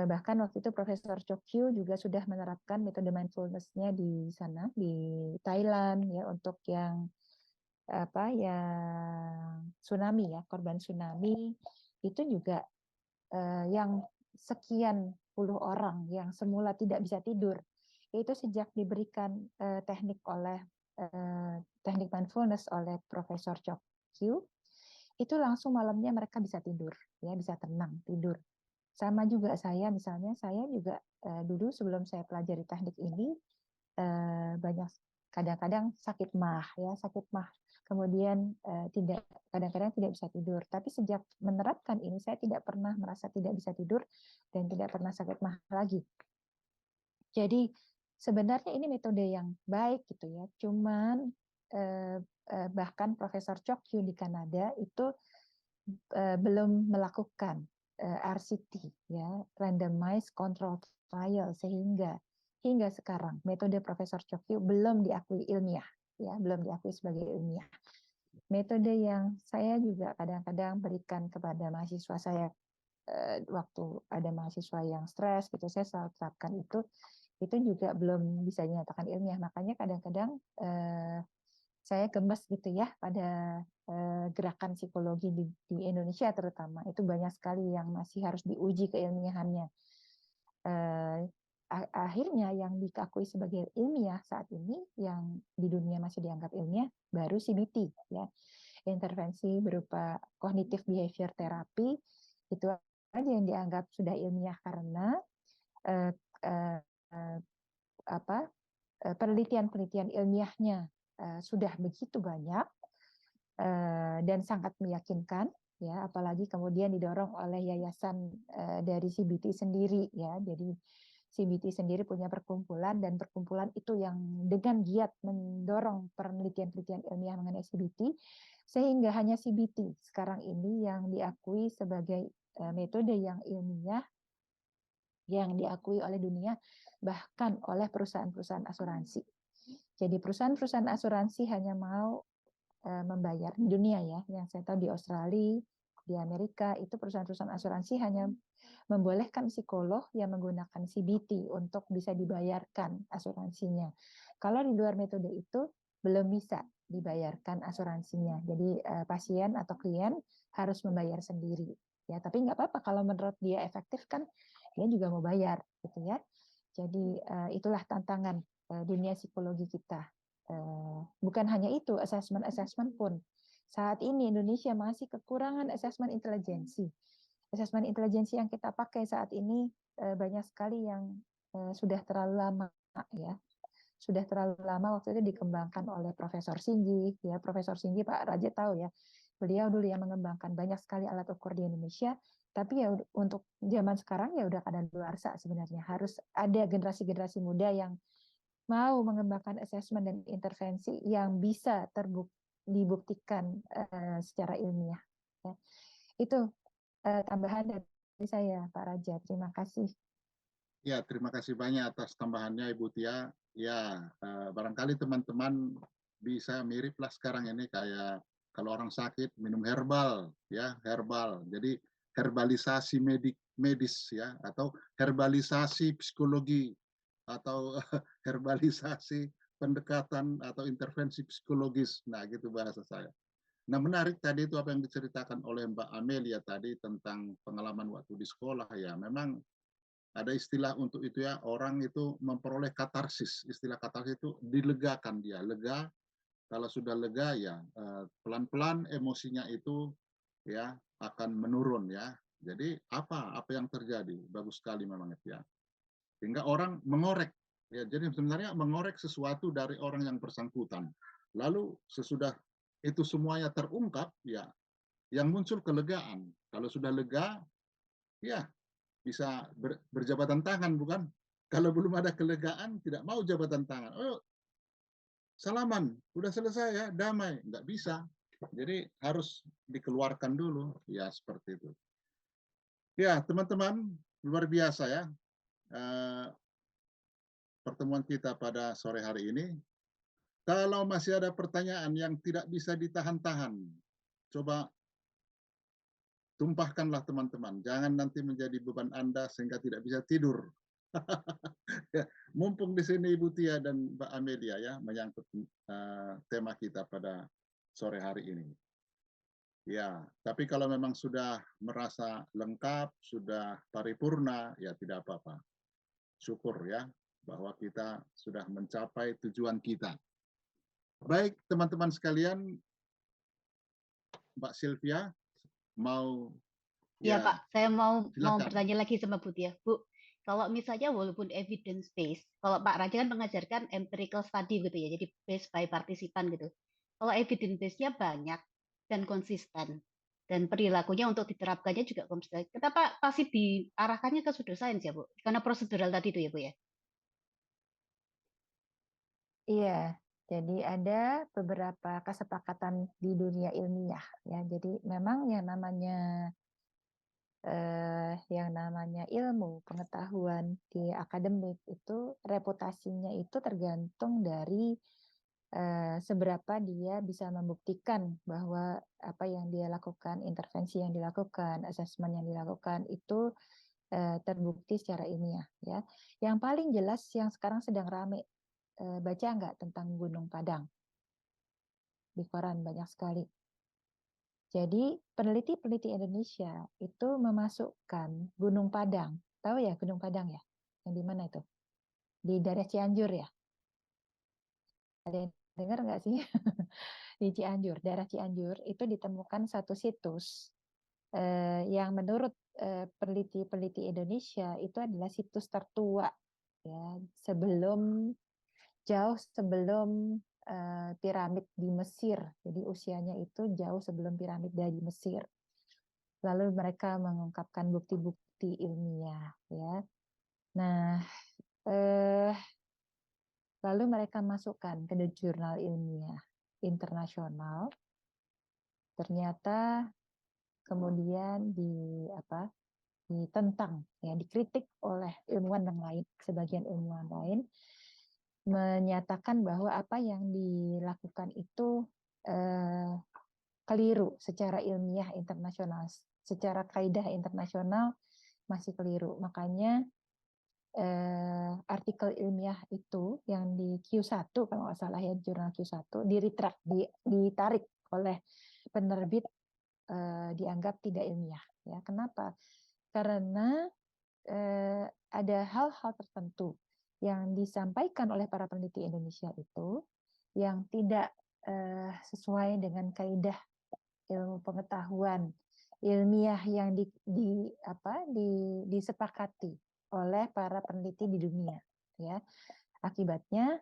B: Bahkan waktu itu Profesor Chokyu juga sudah menerapkan metode mindfulness-nya di sana di Thailand ya untuk yang tsunami ya, korban tsunami itu juga yang sekian puluh orang yang semula tidak bisa tidur itu sejak diberikan teknik mindfulness oleh Profesor Chokyu itu langsung malamnya mereka bisa tidur ya, bisa tenang tidur. Sama juga saya misalnya, saya juga dulu sebelum saya pelajari teknik ini banyak kadang-kadang sakit mah, kemudian kadang-kadang tidak bisa tidur. Tapi sejak menerapkan ini saya tidak pernah merasa tidak bisa tidur dan tidak pernah sakit mah lagi. Jadi sebenarnya ini metode yang baik gitu ya. Cuman bahkan Profesor Chokyu di Kanada itu belum melakukan RCT ya, randomized control trial, sehingga hingga sekarang metode Profesor Chokyu belum diakui ilmiah ya, belum diakui sebagai ilmiah. Metode yang saya juga kadang-kadang berikan kepada mahasiswa saya waktu ada mahasiswa yang stres gitu, saya selalu terapkan itu juga belum bisa dinyatakan ilmiah. Makanya kadang-kadang saya gemes gitu ya pada gerakan psikologi di Indonesia terutama. Itu banyak sekali yang masih harus diuji keilmiahannya. Akhirnya yang diakui sebagai ilmiah saat ini, yang di dunia masih dianggap ilmiah, baru CBT, ya, intervensi berupa cognitive behavior therapy, itu aja yang dianggap sudah ilmiah karena penelitian-penelitian ilmiahnya sudah begitu banyak dan sangat meyakinkan, ya, apalagi kemudian didorong oleh yayasan dari CBT sendiri, ya. Jadi CBT sendiri punya perkumpulan, dan perkumpulan itu yang dengan giat mendorong penelitian-penelitian ilmiah mengenai CBT, sehingga hanya CBT sekarang ini yang diakui sebagai metode yang ilmiah, yang diakui oleh dunia, bahkan oleh perusahaan-perusahaan asuransi. Jadi perusahaan-perusahaan asuransi hanya mau membayar di dunia, ya, yang saya tahu di Australia, di Amerika itu perusahaan-perusahaan asuransi hanya membolehkan psikolog yang menggunakan CBT untuk bisa dibayarkan asuransinya. Kalau di luar metode itu belum bisa dibayarkan asuransinya. Jadi pasien atau klien harus membayar sendiri. Ya, tapi nggak apa-apa kalau menurut dia efektif, kan dia juga mau bayar, gitu ya. Jadi itulah tantangan dunia psikologi kita. Bukan hanya itu, assessment pun. Saat ini Indonesia masih kekurangan assessment intelijensi. Asesmen intelijensi yang kita pakai saat ini banyak sekali yang sudah terlalu lama, ya. Sudah terlalu lama, waktu itu dikembangkan oleh Profesor Singgi, ya. Profesor Singgi, Pak Raja tahu, ya. Beliau dulu yang mengembangkan banyak sekali alat ukur di Indonesia, tapi ya untuk zaman sekarang ya udah kadaluarsa sebenarnya. Harus ada generasi-generasi muda yang mau mengembangkan asesmen dan intervensi yang bisa dibuktikan secara ilmiah. Ya. Itu tambahan dari saya, Pak Raja. Terima kasih.
A: Ya, terima kasih banyak atas tambahannya, Ibu Tia. Ya, barangkali teman-teman bisa mirip lah sekarang ini kayak kalau orang sakit minum herbal, ya, herbal. Jadi herbalisasi medis, ya, atau herbalisasi psikologi, atau herbalisasi pendekatan atau intervensi psikologis. Nah, gitu bahasa saya. Nah, menarik tadi itu apa yang diceritakan oleh Mbak Amelia tadi tentang pengalaman waktu di sekolah, ya. Memang ada istilah untuk itu, ya, orang itu memperoleh katarsis. Istilah katarsis itu dilegakan dia, lega. Kalau sudah lega, ya pelan-pelan emosinya itu, ya, akan menurun, ya. Jadi apa yang terjadi? Bagus sekali memang itu, ya. Sehingga orang mengorek, ya. Jadi sebenarnya mengorek sesuatu dari orang yang bersangkutan. Lalu sesudah itu semuanya terungkap, ya, yang muncul kelegaan. Kalau sudah lega, ya, bisa berjabatan tangan, bukan? Kalau belum ada kelegaan, tidak mau jabatan tangan. Oh, salaman, udah selesai, ya, damai. Nggak bisa. Jadi harus dikeluarkan dulu, ya, seperti itu. Ya, teman-teman, luar biasa, ya, pertemuan kita pada sore hari ini. Kalau masih ada pertanyaan yang tidak bisa ditahan-tahan, coba tumpahkanlah, teman-teman. Jangan nanti menjadi beban Anda sehingga tidak bisa tidur. Ya, mumpung di sini Ibu Tia dan Mbak Amelia, ya, menyangkut tema kita pada sore hari ini. Ya, tapi kalau memang sudah merasa lengkap, sudah paripurna, ya tidak apa-apa. Syukur, ya, bahwa kita sudah mencapai tujuan kita. Baik, teman-teman sekalian, Mbak Sylvia mau,
G: Ya,
A: ya,
G: Pak, saya mau
A: silakan.
G: bertanya lagi sama Bu Tia. Bu, kalau misalnya walaupun evidence based, kalau Pak Raja kan mengajarkan empirical study gitu ya, jadi based by partisipan gitu. Kalau evidence based-nya banyak dan konsisten, dan perilakunya untuk diterapkannya juga konsisten, kenapa pasti diarahkannya ke pseudoscience ya, Bu? Karena prosedural tadi itu ya, Bu, ya?
B: Iya, jadi ada beberapa kesepakatan di dunia ilmiah, ya. Jadi memang yang namanya ilmu pengetahuan di akademik itu reputasinya itu tergantung dari seberapa dia bisa membuktikan bahwa apa yang dia lakukan, intervensi yang dilakukan, asesmen yang dilakukan itu terbukti secara ilmiah ya. Yang paling jelas yang sekarang sedang rame, baca nggak tentang Gunung Padang? Di koran banyak sekali. Jadi peneliti-peneliti Indonesia itu memasukkan Gunung Padang. Tahu ya Gunung Padang ya? Yang di mana itu? Di daerah Cianjur ya? Ada yang dengar nggak sih? Di Cianjur, daerah Cianjur itu ditemukan satu situs yang menurut peneliti-peneliti Indonesia itu adalah situs tertua ya jauh sebelum piramid di Mesir. Jadi usianya itu jauh sebelum piramid dari Mesir. Lalu mereka mengungkapkan bukti-bukti ilmiah ya. Nah, lalu mereka masukkan ke jurnal ilmiah internasional. Ternyata kemudian ditentang ya, dikritik oleh ilmuwan yang lain. Sebagian ilmuwan lain menyatakan bahwa apa yang dilakukan itu keliru secara ilmiah internasional, secara kaidah internasional masih keliru. Makanya artikel ilmiah itu yang di Q1 kalau nggak salah ya, jurnal Q1 ditarik oleh penerbit, dianggap tidak ilmiah ya. Kenapa? Karena ada hal-hal tertentu yang disampaikan oleh para peneliti Indonesia itu yang tidak sesuai dengan kaidah ilmu pengetahuan ilmiah yang disepakati oleh para peneliti di dunia ya. Akibatnya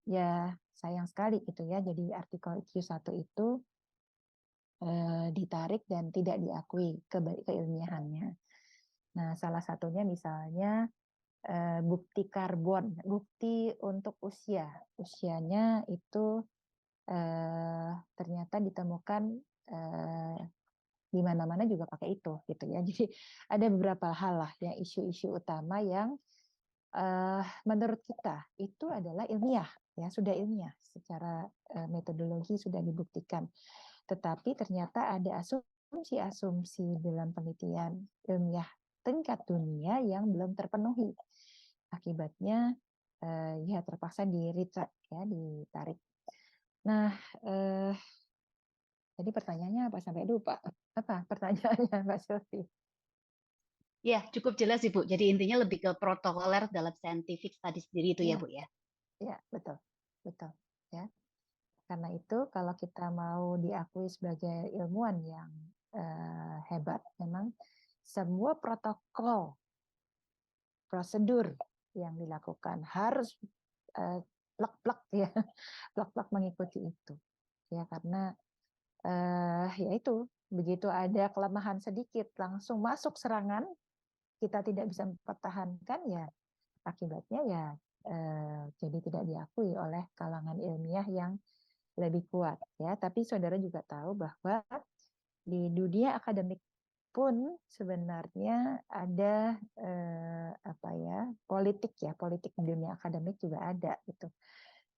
B: ya sayang sekali gitu ya. Jadi artikel Q1 itu ditarik dan tidak diakui keilmiahannya. Nah, salah satunya misalnya bukti karbon, bukti untuk usianya itu ternyata ditemukan di mana-mana juga pakai itu gitu ya. Jadi ada beberapa hal lah ya, isu-isu utama yang menurut kita itu adalah ilmiah ya, sudah ilmiah secara metodologi sudah dibuktikan. Tetapi ternyata ada asumsi-asumsi dalam penelitian ilmiah tingkat dunia yang belum terpenuhi. Akibatnya ya terpaksa di-retract ya, ditarik. Nah, jadi pertanyaannya apa sampai lupa? Apa pertanyaannya Mbak Sylvie?
G: Ya, cukup jelas Ibu. Jadi intinya lebih ke protokoler dalam scientific study sendiri itu ya, Bu ya.
B: Ya, betul. Betul, ya. Karena itu kalau kita mau diakui sebagai ilmuwan yang hebat, memang semua protokol, prosedur yang dilakukan harus plek-plek ya, plek-plek mengikuti itu. Ya, karena ya itu, begitu ada kelemahan sedikit langsung masuk serangan, kita tidak bisa mempertahankan ya, akibatnya ya jadi tidak diakui oleh kalangan ilmiah yang lebih kuat ya. Tapi saudara juga tahu bahwa di dunia akademik pun sebenarnya ada politik di dunia akademik juga ada gitu.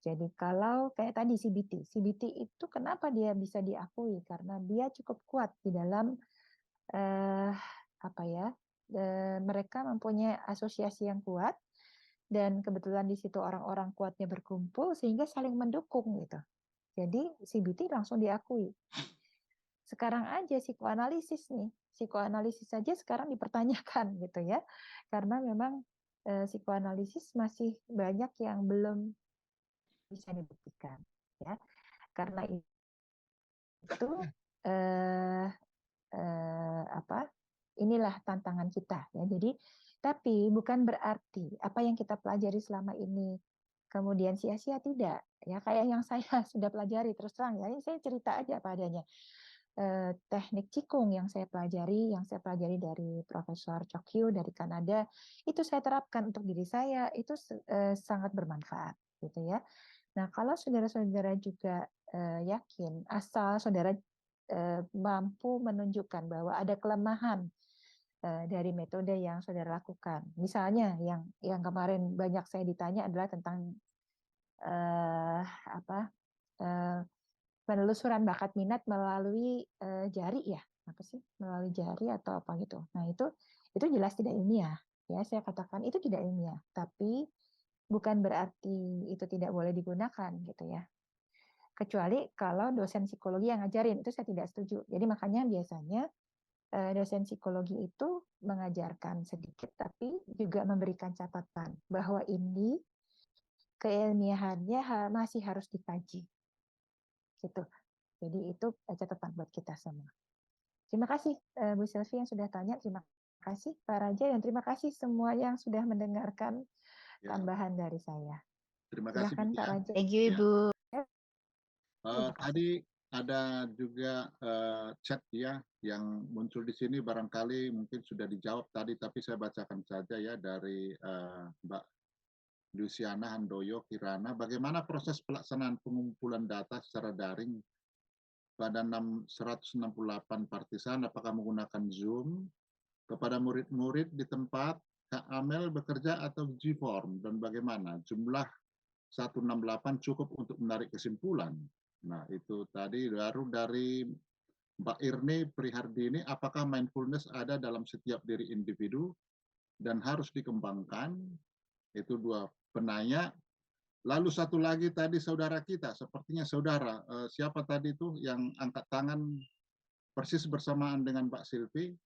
B: Jadi kalau kayak tadi CBT itu kenapa dia bisa diakui? Karena dia cukup kuat di dalam mereka mempunyai asosiasi yang kuat dan kebetulan di situ orang-orang kuatnya berkumpul sehingga saling mendukung gitu. Jadi CBT langsung diakui. Sekarang aja psikoanalisis saja sekarang dipertanyakan gitu ya. Karena memang psikoanalisis masih banyak yang belum bisa dibuktikan ya. Karena itu inilah tantangan kita ya. Jadi tapi bukan berarti apa yang kita pelajari selama ini kemudian sia-sia, tidak ya. Kayak yang saya sudah pelajari, terus terang ya, saya cerita aja apa adanya. Teknik Qigong yang saya pelajari dari Profesor Chokyu dari Kanada, itu saya terapkan untuk diri saya, itu sangat bermanfaat gitu ya. Nah, kalau saudara-saudara juga yakin, asal saudara mampu menunjukkan bahwa ada kelemahan dari metode yang saudara lakukan. Misalnya yang kemarin banyak saya ditanya adalah tentang penelusuran bakat minat melalui jari ya, apa sih, melalui jari atau apa gitu. Nah, itu jelas tidak ilmiah. Ya, saya katakan itu tidak ilmiah, tapi bukan berarti itu tidak boleh digunakan gitu ya. Kecuali kalau dosen psikologi yang ngajarin, itu saya tidak setuju. Jadi makanya biasanya dosen psikologi itu mengajarkan sedikit, tapi juga memberikan catatan bahwa ini keilmiahannya masih harus dikaji. Gitu. Jadi itu catatan buat kita semua. Terima kasih Bu Sylvie yang sudah tanya. Terima kasih Pak Raja, dan terima kasih semua yang sudah mendengarkan tambahan dari saya.
A: Terima kasih,
B: Silakan
A: Bu
B: Pak
A: Tia.
B: Raja.
G: Thank you, Ibu.
A: Tadi ada juga chat ya yang muncul di sini, barangkali mungkin sudah dijawab tadi, tapi saya bacakan saja ya dari Mbak Luciana Handoyo Kirana. Bagaimana proses pelaksanaan pengumpulan data secara daring pada 168 partisan? Apakah menggunakan Zoom? Kepada murid-murid di tempat Kak Amel bekerja atau G-Form? Dan bagaimana jumlah 168 cukup untuk menarik kesimpulan? Nah, itu tadi baru dari Mbak Irni Prihardini, apakah mindfulness ada dalam setiap diri individu dan harus dikembangkan? Itu dua penanya. Lalu satu lagi tadi saudara kita, sepertinya saudara, siapa tadi itu yang angkat tangan persis bersamaan dengan Mbak Sylvie?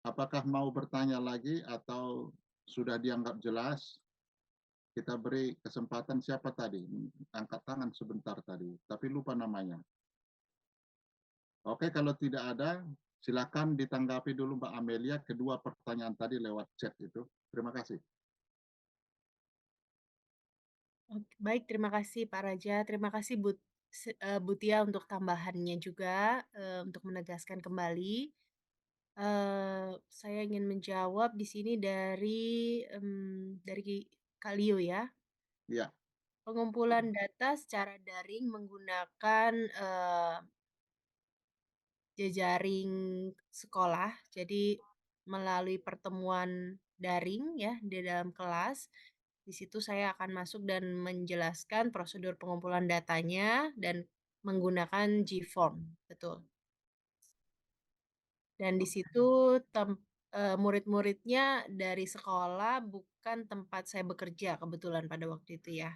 A: Apakah mau bertanya lagi atau sudah dianggap jelas? Kita beri kesempatan, siapa tadi? Angkat tangan sebentar tadi, tapi lupa namanya. Oke, kalau tidak ada, silakan ditanggapi dulu Mbak Amelia kedua pertanyaan tadi lewat chat itu. Terima kasih.
C: Baik, terima kasih Pak Raja. Terima kasih Bu Tia untuk tambahannya juga, untuk menegaskan kembali. Saya ingin menjawab di sini dari Kak Leo ya.
A: Iya.
C: Pengumpulan data secara daring menggunakan jejaring sekolah, jadi melalui pertemuan daring ya di dalam kelas. Di situ saya akan masuk dan menjelaskan prosedur pengumpulan datanya dan menggunakan G-Form, betul. Dan di situ murid-muridnya dari sekolah, bukan tempat saya bekerja kebetulan pada waktu itu ya.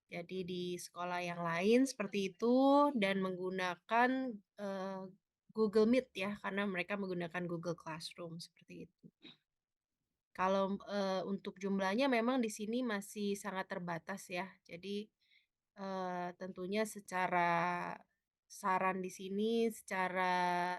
C: Jadi di sekolah yang lain seperti itu, dan menggunakan Google Meet ya, karena mereka menggunakan Google Classroom seperti itu. Kalau untuk jumlahnya memang di sini masih sangat terbatas ya. Jadi tentunya secara saran di sini, secara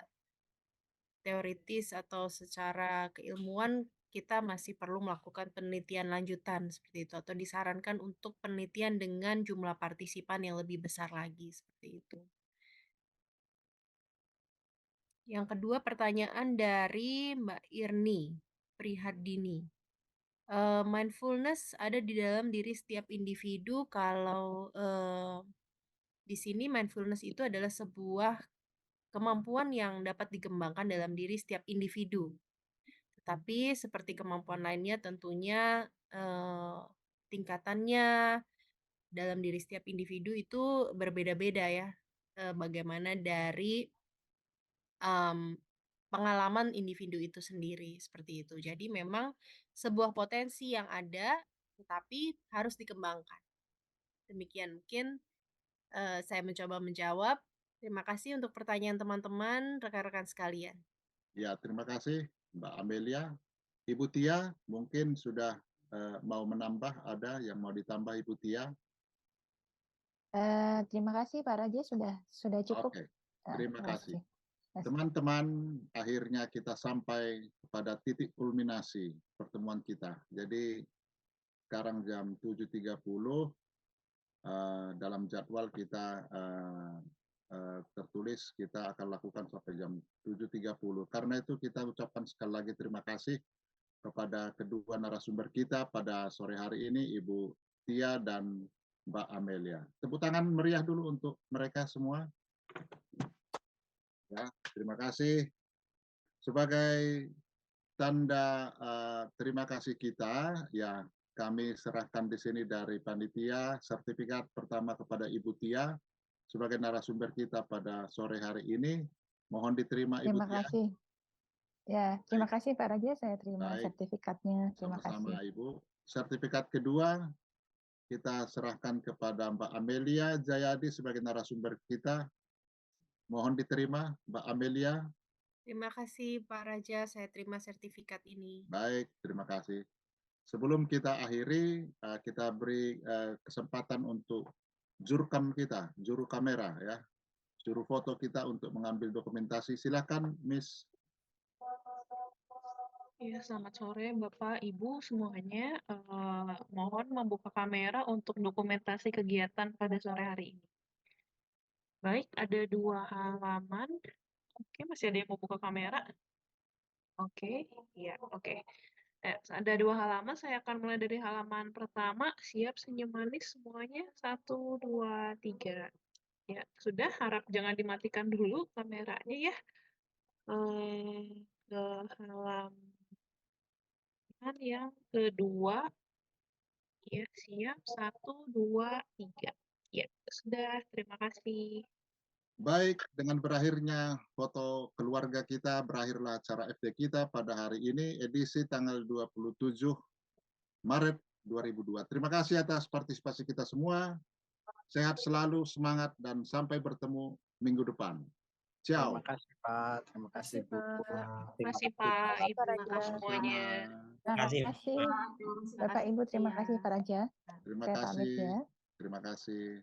C: teoritis atau secara keilmuan, kita masih perlu melakukan penelitian lanjutan seperti itu, atau disarankan untuk penelitian dengan jumlah partisipan yang lebih besar lagi seperti itu. Yang kedua pertanyaan dari Mbak Irni Prihardini. Mindfulness ada di dalam diri setiap individu. Kalau di sini mindfulness itu adalah sebuah kemampuan yang dapat dikembangkan dalam diri setiap individu. Tetapi seperti kemampuan lainnya tentunya tingkatannya dalam diri setiap individu itu berbeda-beda ya. Bagaimana dari pengalaman individu itu sendiri seperti itu. Jadi memang sebuah potensi yang ada, tetapi harus dikembangkan. Demikian mungkin saya mencoba menjawab. Terima kasih untuk pertanyaan teman-teman, rekan-rekan sekalian.
A: Ya, terima kasih Mbak Amelia. Ibu Tia mungkin sudah mau menambah, ada yang mau ditambah Ibu Tia?
B: Terima kasih Pak Raja, sudah cukup.
A: Oke, terima kasih. Teman-teman, akhirnya kita sampai pada titik kulminasi pertemuan kita. Jadi sekarang jam 7.30, dalam jadwal kita tertulis kita akan lakukan sampai jam 7.30. Karena itu kita ucapkan sekali lagi terima kasih kepada kedua narasumber kita pada sore hari ini, Ibu Tia dan Mbak Amelia. Tepuk tangan meriah dulu untuk mereka semua. Ya, terima kasih. Sebagai tanda terima kasih kita, ya kami serahkan di sini dari panitia sertifikat pertama kepada Ibu Tia sebagai narasumber kita pada sore hari ini. Mohon diterima Ibu
B: Terima
A: Tia.
B: kasih. Ya, terima kasih Pak Raja, saya terima
A: Baik.
B: sertifikatnya. Terima
A: Sama-sama
B: kasih.
A: Ibu. Sertifikat kedua kita serahkan kepada Mbak Amelia Jayadi sebagai narasumber kita. Mohon diterima Mbak Amelia.
C: Terima kasih Pak Raja, saya terima sertifikat ini.
A: Baik, terima kasih. Sebelum kita akhiri, kita beri kesempatan untuk jurkam kita, juru kamera ya, juru foto kita untuk mengambil dokumentasi. Silakan Miss.
D: Ya, selamat sore Bapak, Ibu semuanya. Mohon membuka kamera untuk dokumentasi kegiatan pada sore hari ini. Baik, ada 2 halaman. Oke, masih ada yang mau buka kamera? Oke, iya, oke. Ada 2 halaman, saya akan mulai dari halaman pertama. Siap senyum manis semuanya? 1, 2, 3. Ya, sudah, harap jangan dimatikan dulu kameranya ya. Ke halaman yang kedua. Ya, siap. 1, 2, 3. Ya, sudah. Terima kasih.
A: Baik, dengan berakhirnya foto keluarga kita, berakhirlah acara FD kita pada hari ini, edisi tanggal 27 Maret 2002. Terima kasih atas partisipasi kita semua. Sehat selalu, semangat, dan sampai bertemu minggu depan. Ciao.
H: Terima kasih Pak, terima kasih Bu.
D: Terima kasih Pak, Ibu,
B: Pak Raja.
D: semuanya.
B: Terima kasih Bapak Ibu, terima kasih Pak Raja.
A: Terima
B: Saya pamit
A: kasih.
B: ya.
A: Terima kasih.